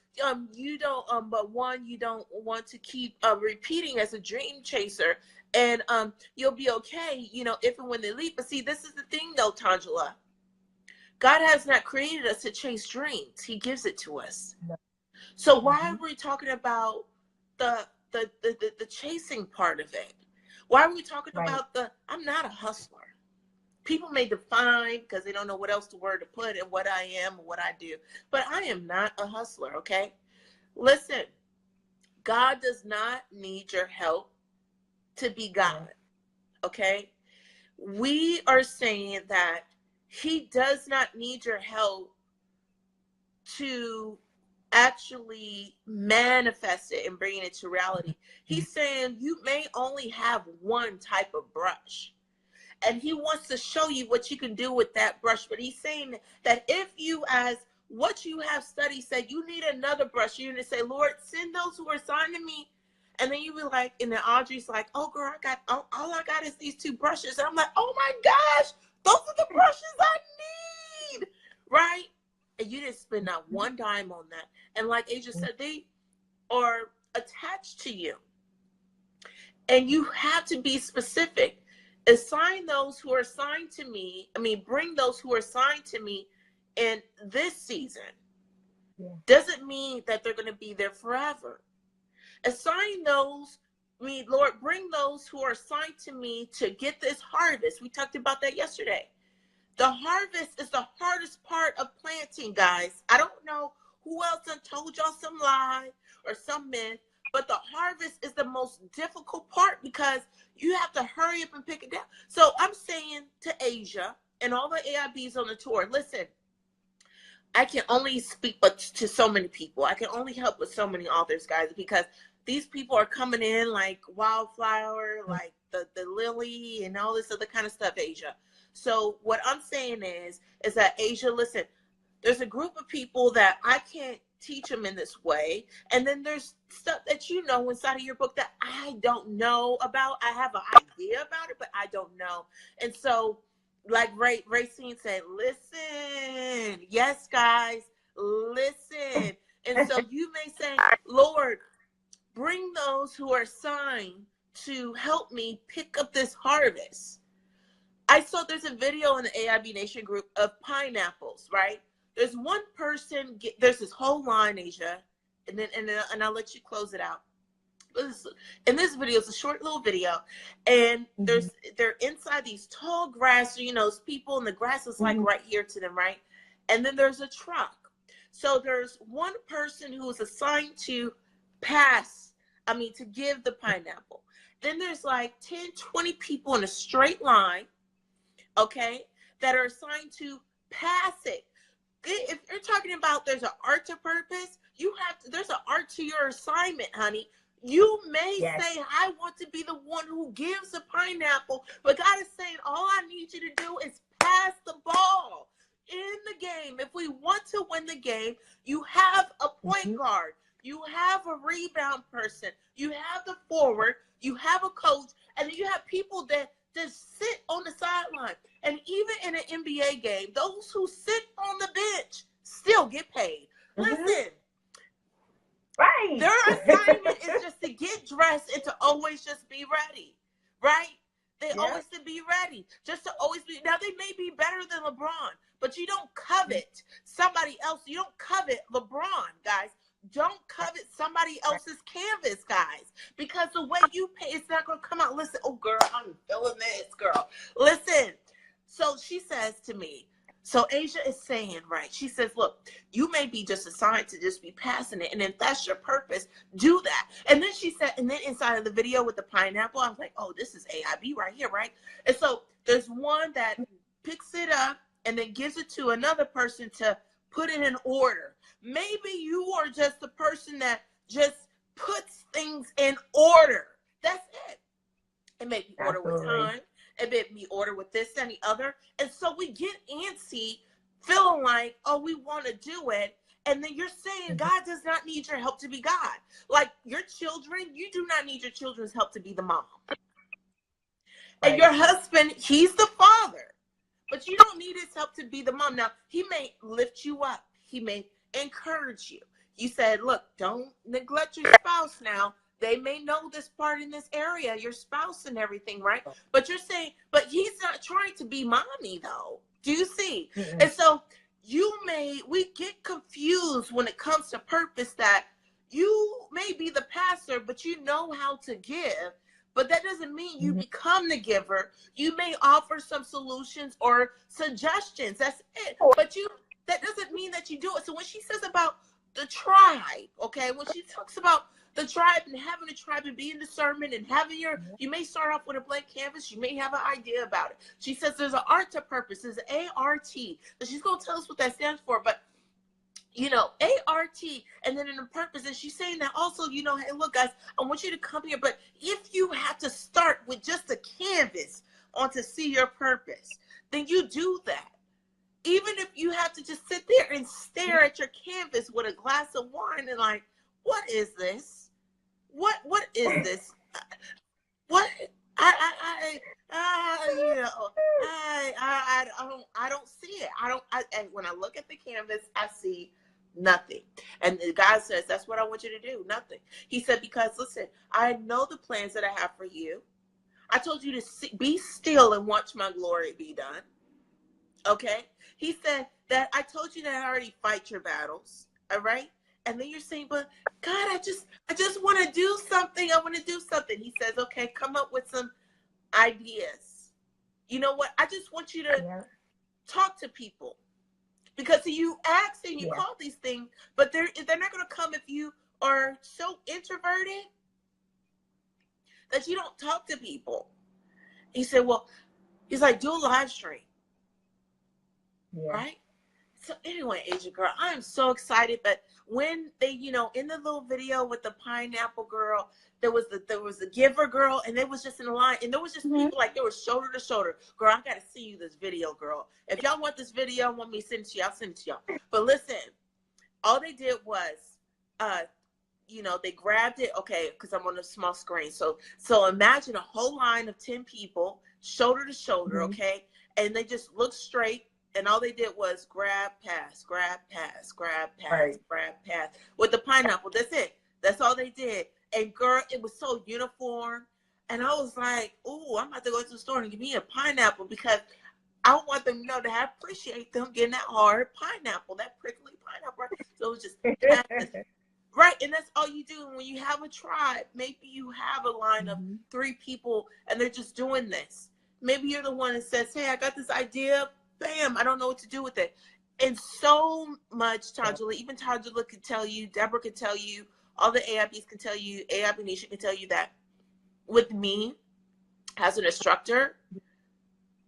you don't, but one, you don't want to keep repeating as a dream chaser, and you'll be okay, you know, if and when they leave. But see, this is the thing though, Tangela. God has not created us to chase dreams. He gives it to us. No. So why are we talking about the chasing part of it? Why are we talking about I'm not a hustler? People may define, because they don't know what else the word to put and what I am and what I do. But I am not a hustler, okay? Listen, God does not need your help to be God, okay? We are saying that he does not need your help to actually manifest it and bring it to reality. He's saying you may only have one type of brush, and he wants to show you what you can do with that brush. But he's saying that if you, as what you have studied, said you need another brush, you're going to say, Lord, send those who are assigned to me. And then you be like, and then Audrey's like, oh girl, I got, all I got is these 2 brushes. And I'm like, oh my gosh, those are the brushes I need, right? And you didn't spend not one dime on that. And like Asia said, they are attached to you. And you have to be specific. Assign those who are assigned to me. Bring those who are assigned to me in this season. Yeah. Doesn't mean that they're going to be there forever. Assign those, Lord, bring those who are assigned to me to get this harvest. We talked about that yesterday. The harvest is the hardest part of planting, guys. I don't know who else done told y'all some lie or some myth, but the harvest is the most difficult part because you have to hurry up and pick it down. So I'm saying to Asia and all the AIBs on the tour, listen, I can only speak but to so many people. I can only help with so many authors, guys, because these people are coming in like wildflower, like the lily and all this other kind of stuff, Asia. So what I'm saying is that, Asia, listen, there's a group of people that I can't teach them in this way. And then there's stuff that you know inside of your book that I don't know about. I have an idea about it, but I don't know. And so, like Racine said, listen. Yes, guys, listen. And so you may say, Lord, bring those who are assigned to help me pick up this harvest. I saw there's a video in the AIB Nation group of pineapples, right? There's one person, there's this whole line, Asia, and I'll let you close it out. In this video, it's a short little video, and they're inside these tall grass, you know, people, and the grass is like right here to them, right? And then there's a truck. So there's one person who is assigned to to give the pineapple. Then there's like 10, 20 people in a straight line, okay, that are assigned to pass it. If you're talking about there's an art to purpose, there's an art to your assignment, honey. You may say, I want to be the one who gives the pineapple, but God is saying, all I need you to do is pass the ball in the game. If we want to win the game, you have a point guard, you have a rebound person, you have the forward, you have a coach, and then you have people that just sit on the sideline. And even in an NBA game, those who sit on the bench still get paid. Listen. Right. Their assignment is just to get dressed and to always just be ready, right? They always to be ready, just to always be. Now, they may be better than LeBron, but you don't covet somebody else. You don't covet LeBron, guys. Don't covet somebody else's canvas, guys, because the way you pay, it's not going to come out. Listen, oh, girl, I'm feeling this, girl. Listen. So she says to me, so Asia is saying, right, she says, look, you may be just assigned to just be passing it. And if that's your purpose, do that. And then she said, and then inside of the video with the pineapple, I was like, oh, this is AIB right here, right? And so there's one that picks it up and then gives it to another person to put it in order. Maybe you are just the person that just puts things in order. That's it. It made me order with Absolutely. time. It made me order with this and the other. And so we get antsy, feeling like, oh, we want to do it. And then you're saying God does not need your help to be God. Like your children, you do not need your children's help to be the mom. Right. And your husband, he's the father. But you don't need his help to be the mom. Now, he may lift you up. He may encourage you. You said, look, don't neglect your spouse now. They may know this part in this area, your spouse and everything, right? But you're saying, but he's not trying to be mommy, though. Do you see? Mm-mm. And so we get confused when it comes to purpose, that you may be the pastor, but you know how to give. But that doesn't mean you become the giver. You may offer some solutions or suggestions. That's it. But that doesn't mean that you do it. So when she says about the tribe, okay, when she talks about the tribe and having a tribe and being discernment and having you may start off with a blank canvas. You may have an idea about it. She says there's an art to purpose. There's an A-R-T. So she's going to tell us what that stands for. But A-R-T, and then in the purpose, and she's saying that also, hey, look, guys, I want you to come here, but if you have to start with just a canvas on to see your purpose, then you do that. Even if you have to just sit there and stare at your canvas with a glass of wine and like, what is this? What is this? What? I don't see it. And when I look at the canvas, I see nothing. And the guy says, that's what I want you to do. Nothing. He said, because listen, I know the plans that I have for you. I told you to be still and watch my glory be done. Okay. He said that I told you that I already fight your battles. All right. And then you're saying, but God, I just want to do something. I want to do something. He says, okay, come up with some ideas. You know what? I just want you to talk to people. Because you ask and you call these things, but they're not going to come if you are so introverted that you don't talk to people. He said, well, he's like, do a live stream. Yeah. Right? So anyway, Asia girl, I am so excited that when they, in the little video with the pineapple girl, there was the giver girl, and they was just in a line, and there was just people like they were shoulder to shoulder. Girl, I gotta see you this video, girl. If y'all want this video, want me to send it to you, I'll send it to y'all. But listen, all they did was, they grabbed it, okay, because I'm on a small screen. So imagine a whole line of 10 people, shoulder to shoulder, okay, and they just looked straight. And all they did was grab, pass, grab, pass, grab, pass, grab, pass. With the pineapple, that's it. That's all they did. And girl, it was so uniform. And I was like, ooh, I'm about to go to the store and give me a pineapple, because I want them to know that I appreciate them getting that hard pineapple, that prickly pineapple. So it was just right. And that's all you do. And when you have a tribe, maybe you have a line of 3 people and they're just doing this. Maybe you're the one that says, hey, I got this idea. Bam, I don't know what to do with it. And so much, Tajula, even Tajula could tell you, Deborah could tell you, all the AIBs can tell you, AIB Nation can tell you that with me as an instructor,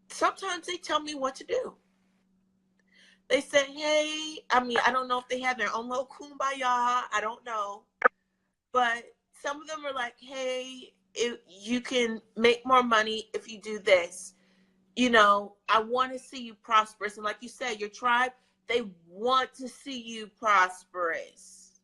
sometimes they tell me what to do. They say, hey, I don't know if they have their own little kumbaya, I don't know. But some of them are like, hey, you can make more money if you do this. I want to see you prosperous. And like you said, your tribe, they want to see you prosperous.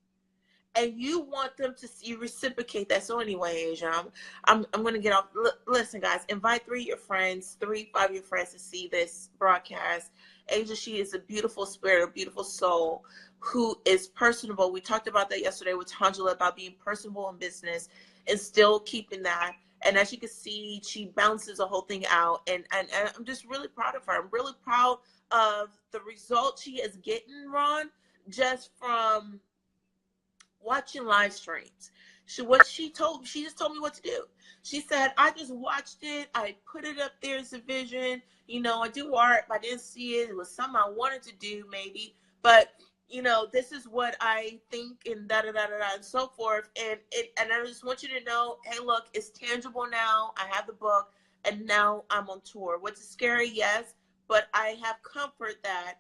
And you want them to see you reciprocate that. So anyway, Asia, I'm going to get off. Listen, guys, invite 3 of your friends, 3, 5 of your friends to see this broadcast. Asia, she is a beautiful spirit, a beautiful soul who is personable. We talked about that yesterday with Tangela about being personable in business and still keeping that. And as you can see, she bounces the whole thing out. And I'm just really proud of her. I'm really proud of the results she is getting, Ron, just from watching live streams. She just told me what to do. She said, I just watched it. I put it up there as a vision. I do art, but I didn't see it. It was something I wanted to do maybe. But this is what I think, and da-da-da-da-da, and so forth. And I just want you to know, hey, look, it's tangible now. I have the book, and now I'm on tour. What's scary? Yes, but I have comfort that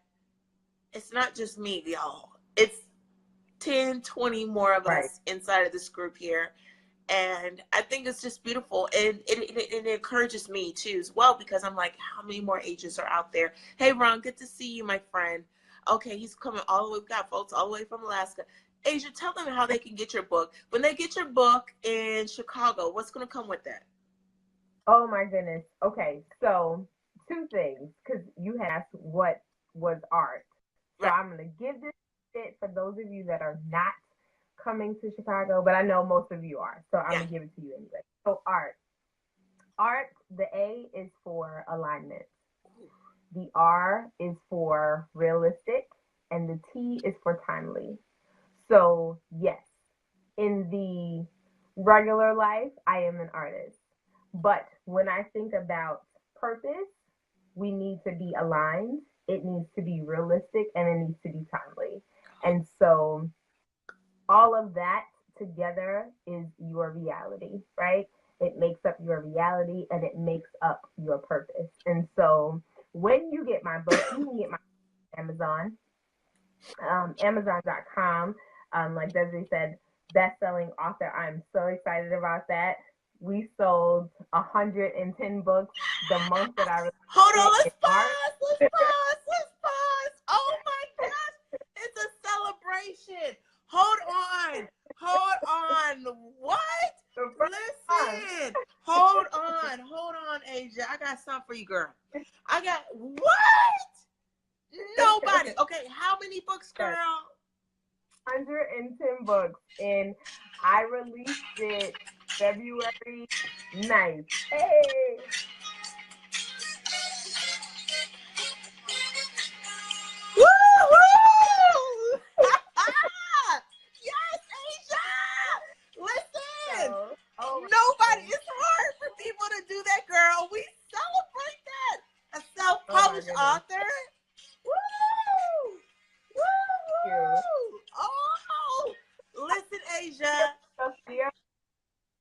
it's not just me, y'all. It's 10, 20 more of us inside of this group here. And I think it's just beautiful. And it encourages me too as well, because I'm like, how many more agents are out there? Hey, Ron, good to see you, my friend. Okay, he's coming all the way. We've got folks all the way from Alaska. Asia, tell them how they can get your book. When they get your book in Chicago, what's going to come with that? Oh my goodness. Okay, so two things, because you had asked what was art. So Right. I'm gonna give this it for those of you that are not coming to Chicago, but I know most of you are, so I'm Yeah. gonna give it to you anyway. So art. The A is for alignment. The R is for realistic, and the T is for timely. So yes, in the regular life, I am an artist. But when I think about purpose, we need to be aligned, it needs to be realistic, and it needs to be timely. And so all of that together is your reality, right? It makes up your reality and it makes up your purpose. And so when you get my book, you can get my Amazon, Amazon.com. Like Desiree said, best-selling author. I'm so excited about that. We sold 110 books the month that I released Hold on, it in let's March. pause. Let's pause. Let's pause. Oh my gosh, it's a celebration. Hold on. Hold on. What? The first time. Listen. Hold on. Hold on, Asia. I got something for you, girl. I got what? Nobody. Okay, how many books, girl? 110 books, and I released it February 9th. Hey! Woo-hoo! Yes, Asia! Listen! So, oh Nobody, it's hard for people to do that, girl. We celebrate that. A self-published author. Woo! Woo! Woo! Oh! Listen, Asia.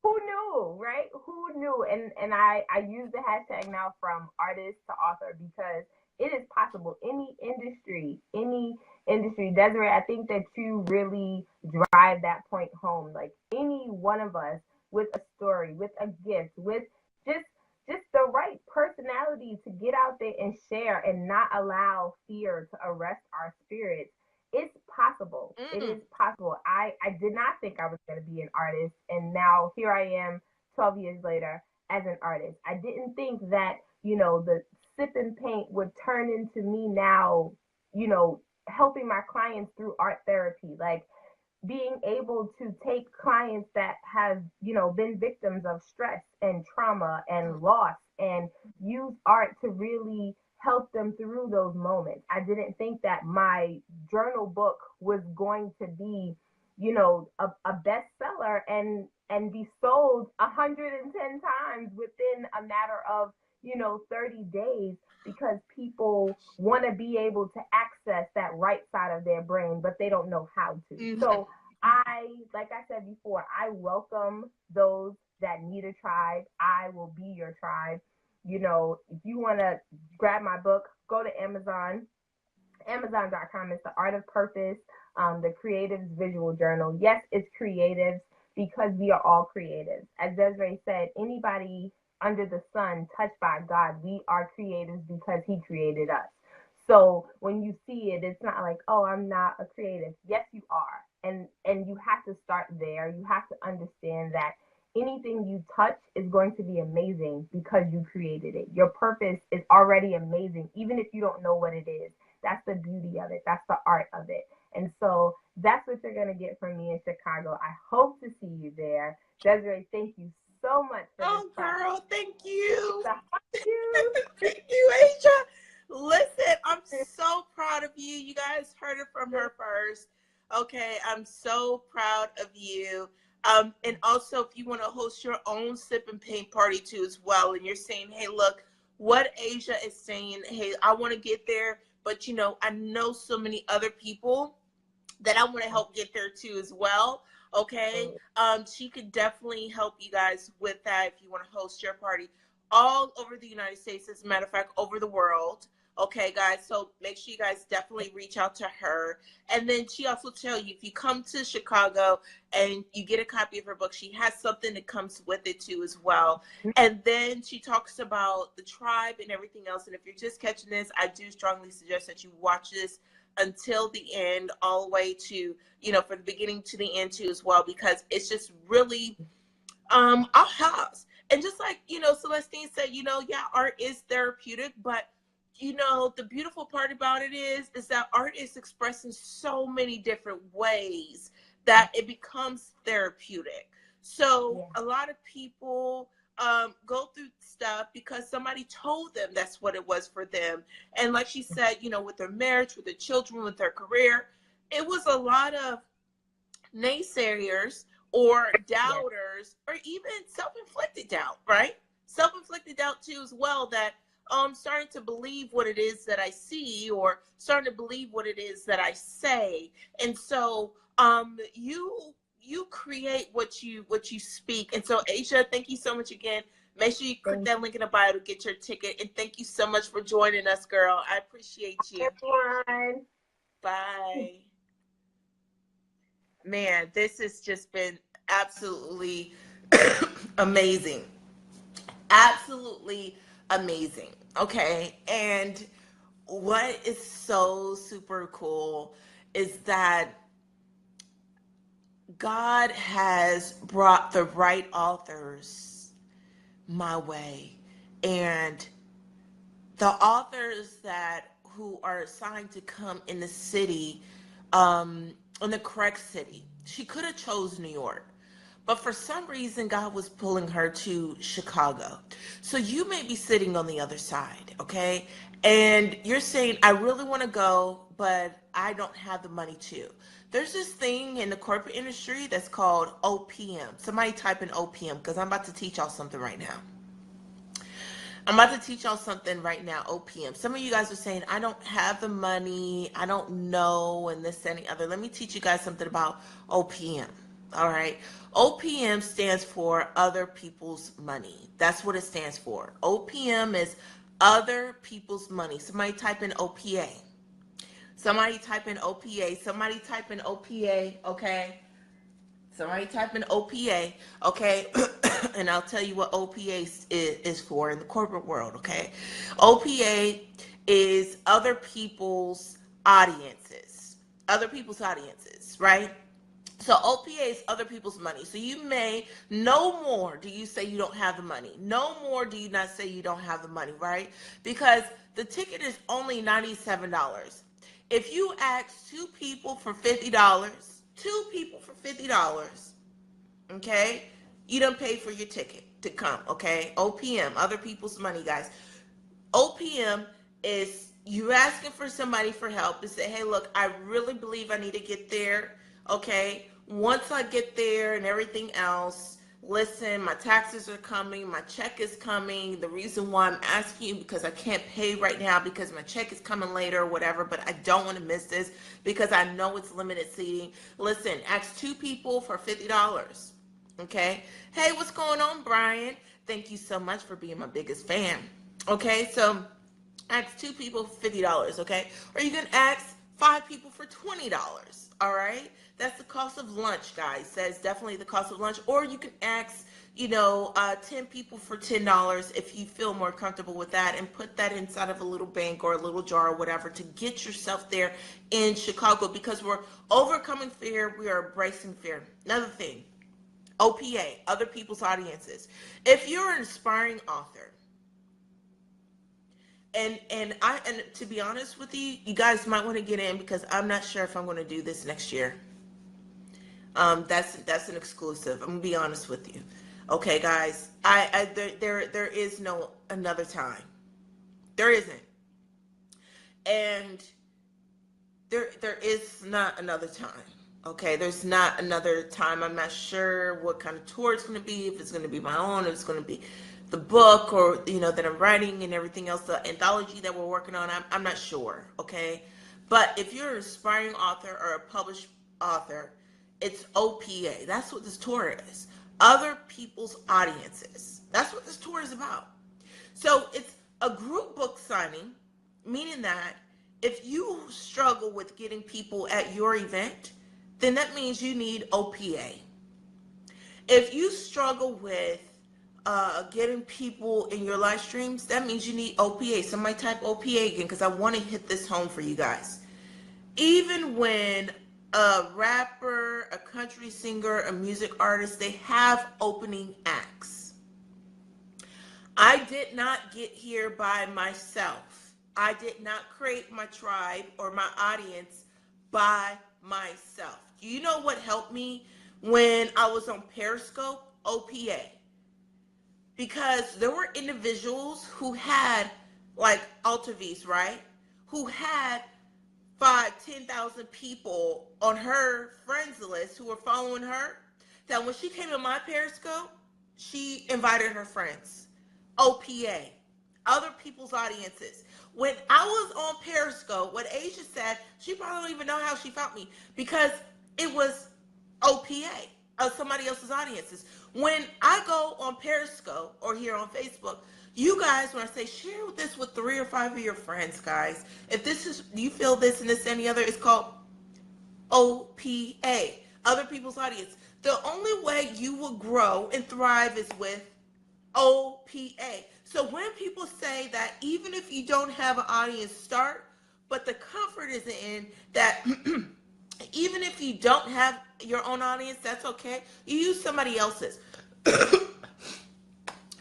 who knew, right? Who knew? And I use the hashtag now from artist to author because it is possible. Any industry. Desiree, I think that you really drive that point home. Like any one of us with a story, with a gift, with just just the right personality to get out there and share and not allow fear to arrest our spirits. It's possible. It is possible. I did not think I was going to be an artist, and now here I am 12 years later as an artist. I didn't think that, the sip and paint would turn into me now, helping my clients through art therapy. Like being able to take clients that have, been victims of stress and trauma and loss and use art to really help them through those moments. I didn't think that my journal book was going to be, a bestseller and be sold 110 times within a matter of, 30 days because people want to be able to access that right side of their brain, but they don't know how to. Mm-hmm. So like I said before, I welcome those that need a tribe. I will be your tribe. If you want to grab my book, go to Amazon. Amazon.com is the Art of Purpose, the Creatives Visual Journal. Yes, it's creatives because we are all creatives. As Desiree said, anybody under the sun touched by God, we are creatives because He created us. So when you see it, it's not like, oh, I'm not a creative. Yes, you are. And you have to start there. You have to understand that anything you touch is going to be amazing because you created it. Your purpose is already amazing, even if you don't know what it is. That's the beauty of it. That's the art of it. And so that's what you're going to get from me in Chicago. I hope to see you there. Desiree, thank you so much for this. Oh, girl, thank you. Thank you. Thank you, Asia. Listen, I'm so proud of you. You guys heard it from her first. Okay, I'm so proud of you. And also, if you want to host your own sip and paint party too as well, and you're saying, hey, look, what Asia is saying, hey, I want to get there, but I know so many other people that I want to help get there too as well. Okay, she could definitely help you guys with that if you want to host your party all over the United States. As a matter of fact, over the world. Okay, guys. So make sure you guys definitely reach out to her. And then she also tell you, if you come to Chicago and you get a copy of her book, she has something that comes with it too as well. And then she talks about the tribe and everything else. And if you're just catching this, I do strongly suggest that you watch this until the end, all the way to, from the beginning to the end too as well, because it's just really our house. And just like, Celestine said, yeah, art is therapeutic, but the beautiful part about it is that art is expressed in so many different ways that it becomes therapeutic. So a lot of people go through stuff because somebody told them that's what it was for them. And like she said, with their marriage, with their children, with their career, it was a lot of naysayers or doubters, or even self-inflicted doubt, right? Self-inflicted doubt too as well, that I'm starting to believe what it is that I see, or starting to believe what it is that I say. And so you create what you speak. And so Asia, thank you so much again. Make sure you click that link in the bio to get your ticket. And thank you so much for joining us, girl. I appreciate you. Everyone. Bye. Man, this has just been absolutely amazing. Absolutely amazing. Okay. And what is so super cool is that God has brought the right authors my way. And the authors who are assigned to come in the city, in the correct city. She could have chose New York, but for some reason God was pulling her to Chicago. So you may be sitting on the other side, okay? And you're saying, I really want to go, but I don't have the money to. There's this thing in the corporate industry that's called OPM. Somebody type in OPM, because I'm about to teach y'all something right now. OPM. Some of you guys are saying, I don't have the money, I don't know, and this and the other. Let me teach you guys something about OPM. All right. OPM stands for other people's money. That's what it stands for. OPM is other people's money. Somebody type in OPA. Somebody type in OPA. Somebody type in OPA, okay? Somebody type in OPA, okay? And I'll tell you what OPA is for in the corporate world, okay? OPA is other people's audiences. Other people's audiences, right? So OPA is other people's money. So you may, no more do you say you don't have the money. No more do you not say you don't have the money, right? Because the ticket is only $97. If you ask two people for $50, okay, you done pay for your ticket to come, okay? OPM, other people's money, guys. OPM is you asking for somebody for help to say, hey, look, I really believe I need to get there, okay? Once I get there and everything else, listen, my taxes are coming, my check is coming. The reason why I'm asking you because I can't pay right now because my check is coming later or whatever, but I don't want to miss this because I know it's limited seating. Listen, ask two people for $50, okay? Hey, what's going on, Brian? Thank you so much for being my biggest fan. Okay, so ask two people for $50, okay? Or you can ask 5 people for $20, all right? That's the cost of lunch, guys. That's definitely the cost of lunch. Or you can ask, 10 people for $10 if you feel more comfortable with that, and put that inside of a little bank or a little jar or whatever to get yourself there in Chicago, because we're overcoming fear. We are embracing fear. Another thing, OPA, other people's audiences. If you're an aspiring author, and to be honest with you, you guys might want to get in because I'm not sure if I'm going to do this next year. That's an exclusive. I'm gonna be honest with you. Okay, guys. There is no another time. There isn't, and there is not another time. Okay, there's not another time. I'm not sure what kind of tour it's gonna be. If it's gonna be my own, if it's gonna be the book, or that I'm writing and everything else, the anthology that we're working on. I'm not sure. Okay, but if you're an aspiring author or a published author, it's OPA. That's what this tour is. Other people's audiences. That's what this tour is about. So it's a group book signing. Meaning that if you struggle with getting people at your event, then that means you need OPA. If you struggle with getting people in your live streams, that means you need OPA. Somebody type OPA again because I want to hit this home for you guys. Even when a rapper, a country singer, a music artist, they have opening acts. I did not get here by myself. I did not create my tribe or my audience by myself. Do you know what helped me when I was on Periscope? OPA. Because there were individuals who had, like Altavis, right? Who had 10,000 people on her friends list who were following her. That when she came in my Periscope, she invited her friends. OPA. Other people's audiences. When I was on Periscope, what Asia said, she probably don't even know how she found me because it was OPA of somebody else's audiences. When I go on Periscope or here on Facebook, you guys, when I say share this with 3 or 5 of your friends, guys, if this is, you feel this and this and the other, it's called OPA, other people's audience. The only way you will grow and thrive is with OPA. So when people say that even if you don't have an audience, start, but the comfort is in that even if you don't have your own audience, that's okay. You use somebody else's.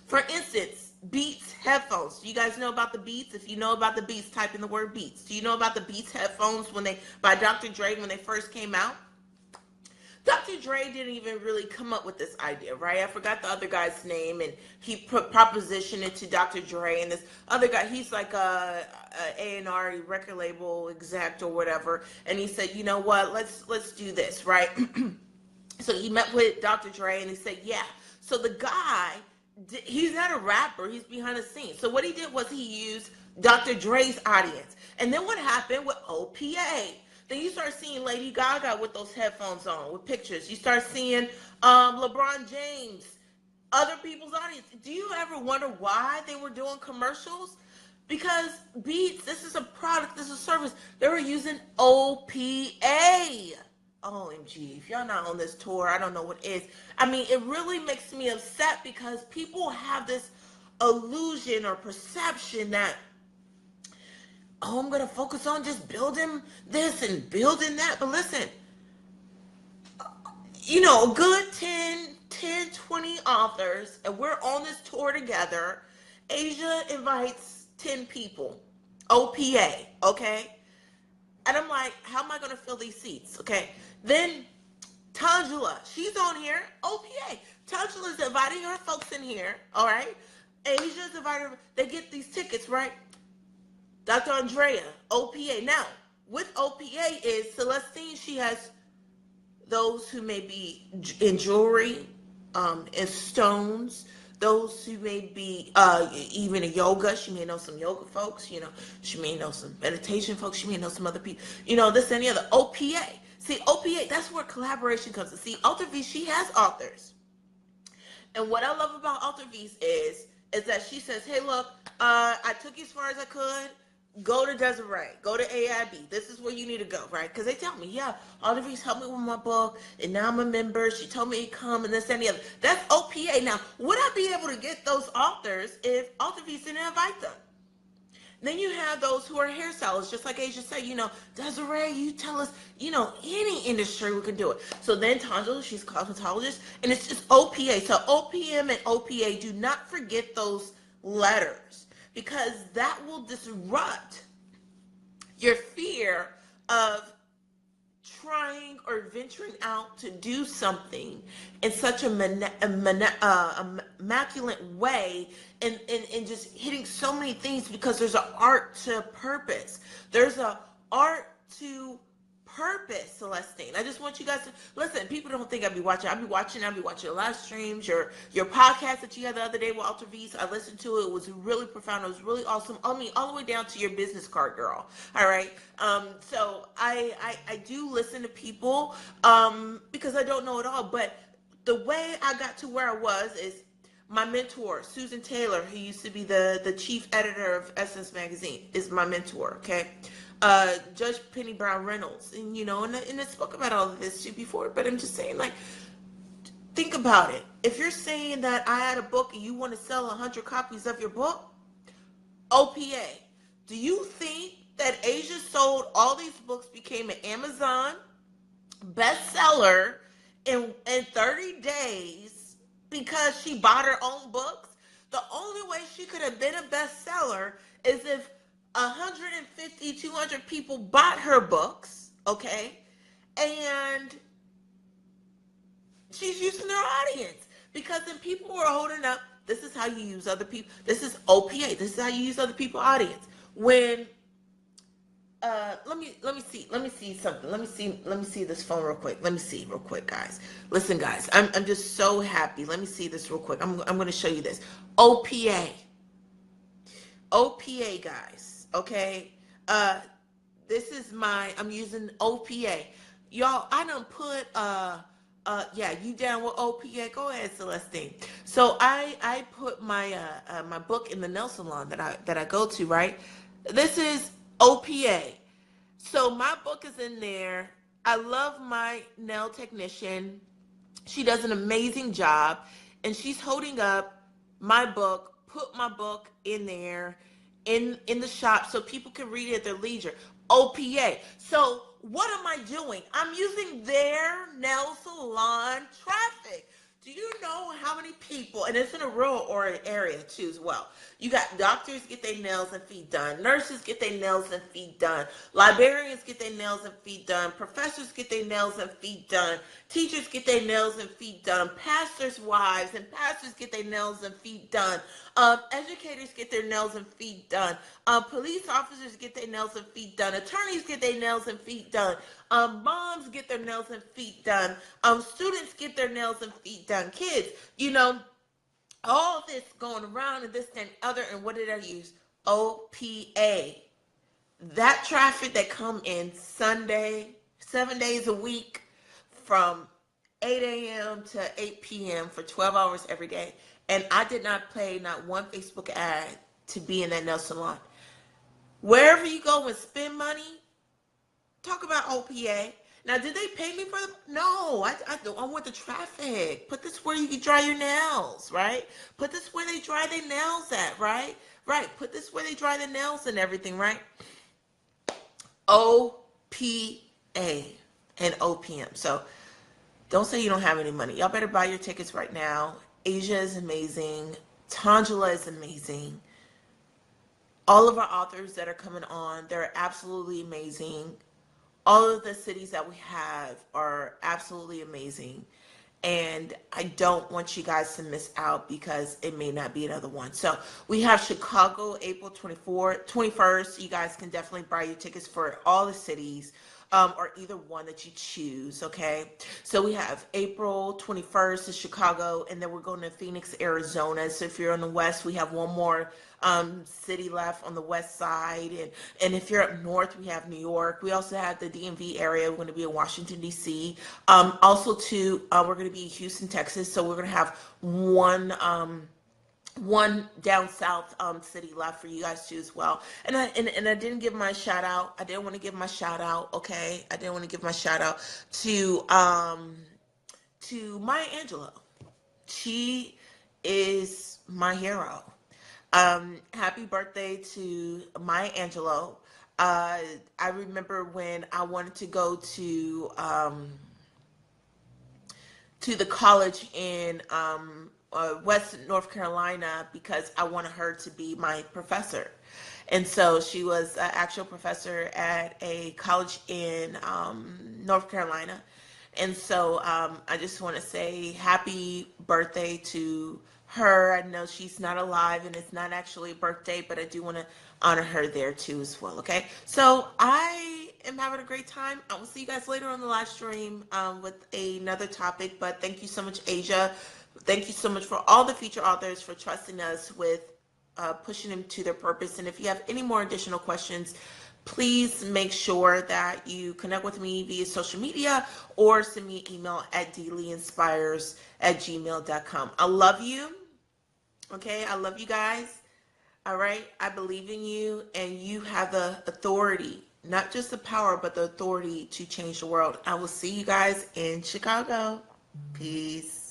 For instance, Beats headphones. Do you guys know about the Beats? If you know about the Beats, type in the word Beats. Do you know about the Beats headphones when they by Dr. Dre when they first came out? Dr. Dre didn't even really come up with this idea, right? I forgot the other guy's name, and he propositioned it to Dr. Dre, and this other guy, he's like a A&R record label exec or whatever, and he said, you know what, let's do this, right? So he met with Dr. Dre, and he said, yeah. So the guy, he's not a rapper, he's behind the scenes. So what he did was he used Dr. Dre's audience. And then what happened with OPA? Then you start seeing Lady Gaga with those headphones on, with pictures. You start seeing LeBron James, other people's audience. Do you ever wonder why they were doing commercials? Because Beats, this is a product, this is a service. They were using OPA. OMG, if y'all not on this tour, I don't know what is. I mean, it really makes me upset because people have this illusion or perception that, oh, I'm going to focus on just building this and building that. But listen, you know, a good 10, 20 authors, and we're on this tour together. Asia invites 10 people, OPA, okay? And I'm like, how am I going to fill these seats, okay? Then Tangela, she's on here, OPA. Tangela's inviting her folks in here, all right? Asia's inviting her. They get these tickets, right? Dr. Andrea, OPA. Now, with OPA is Celestine, she has those who may be in jewelry, in stones, those who may be even in yoga. She may know some yoga folks, you know. She may know some meditation folks. She may know some other people. You know, this and the other. OPA. See, OPA, that's where collaboration comes in. See, Alta V, she has authors. And what I love about Alta V is that she says, hey, look, I took you as far as I could. Go to Desiree, go to AIB. This is where you need to go, right? Because they tell me, yeah, Altavi's helped me with my book, and now I'm a member. She told me to come, and this and the other. That's OPA. Now, would I be able to get those authors if Altavi's didn't invite them? Then you have those who are hairstylists, just like Asia said, you know, Desiree, you tell us, you know, any industry we can do it. So then Tangela, she's a cosmetologist, and it's just OPA. So OPM and OPA, do not forget those letters, because that will disrupt your fear of trying or venturing out to do something in such a immaculate way and just hitting so many things, because there's an art to purpose. There's an art to purpose, Celestine. I just want you guys to listen. People don't think I'll be watching your live streams, your podcast that you had the other day with Alta V's. I listened to it. It was really profound. It was really awesome. I mean, all the way down to your business card, girl. All right. So I do listen to people because I don't know it all. But the way I got to where I was is My mentor, Susan Taylor, who used to be the chief editor of Essence Magazine, is my mentor, okay? Judge Penny Brown Reynolds, and and I spoke about all of this too before, but I'm just saying, like, think about it. If you're saying that I had a book and you want to sell 100 copies of your book, OPA, do you think that Asia sold all these books, became an Amazon bestseller in 30 days because she bought her own books? The only way she could have been a bestseller is if 150, 200 people bought her books, okay? And she's using their audience, because then people were holding up, this is how you use other people. This is OPA. This is how you use other people's audience. When let me see something. Let me see this phone real quick. Let me see real quick, guys. Listen, guys, I'm just so happy. Let me see this real quick. I'm going to show you this. OPA, guys. Okay. This is I'm using OPA. Y'all, I done put yeah, you down with OPA? Go ahead, Celestine. So I put my my book in the nail salon that I go to, right? This is OPA. So my book is in there. I love my nail technician. She does an amazing job, and she's holding up my book. Put my book in there in the shop so people can read it at their leisure. OPA. So what am I doing? I'm using their nail salon traffic. Do you know how many people, and it's in a rural area too as well. You got doctors get their nails and feet done. Nurses get their nails and feet done. Librarians get their nails and feet done. Professors get their nails and feet done. Teachers get their nails and feet done. Pastors' wives and pastors get their nails and feet done. Educators get their nails and feet done. Police officers get their nails and feet done. Attorneys get their nails and feet done. Moms get their nails and feet done. Students get their nails and feet done. Kids, all this going around and this and other. And what did I use? OPA. That traffic that come in Sunday, 7 days a week, from 8 a.m. to 8 p.m. for 12 hours every day. And I did not pay not one Facebook ad to be in that nail salon. Wherever you go and spend money, talk about OPA. Now, did they pay me for them? No, I want the traffic. Put this where you can dry your nails, right? Put this where they dry their nails at, right? Right. Put this where they dry their nails and everything, right? OPA and OPM. So don't say you don't have any money. Y'all better buy your tickets right now. Asia is amazing. Tangela is amazing. All of our authors that are coming on, they're absolutely amazing. All of the cities that we have are absolutely amazing. And I don't want you guys to miss out because it may not be another one. So we have Chicago, April 21st. You guys can definitely buy your tickets for all the cities. Or either one that you choose, okay? So we have April 21st in Chicago, and then we're going to Phoenix, Arizona. So if you're on the west, we have one more city left on the west side. And if you're up north, we have New York. We also have the DMV area. We're going to be in Washington, D.C. Also, too, we're going to be in Houston, Texas. So we're going to have one down south city left for you guys too as well. And I didn't give my shout out. I didn't want to give my shout out, okay? I didn't want to give my shout out to Maya Angelou. She is my hero. Happy birthday to Maya Angelou. I remember when I wanted to go to the college in West North Carolina because I wanted her to be my professor. And so she was an actual professor at a college in North Carolina. And so I just want to say happy birthday to her. I know she's not alive and it's not actually a birthday, but I do want to honor her there too as well, okay? So I am having a great time. I will see you guys later on the live stream with another topic, but thank you so much, Asia. Thank you so much for all the feature authors for trusting us with pushing them to their purpose. And if you have any more additional questions, please make sure that you connect with me via social media or send me an email at dleeinspires@gmail.com. I love you. Okay, I love you guys. All right, I believe in you, and you have the authority, not just the power, but the authority to change the world. I will see you guys in Chicago. Peace.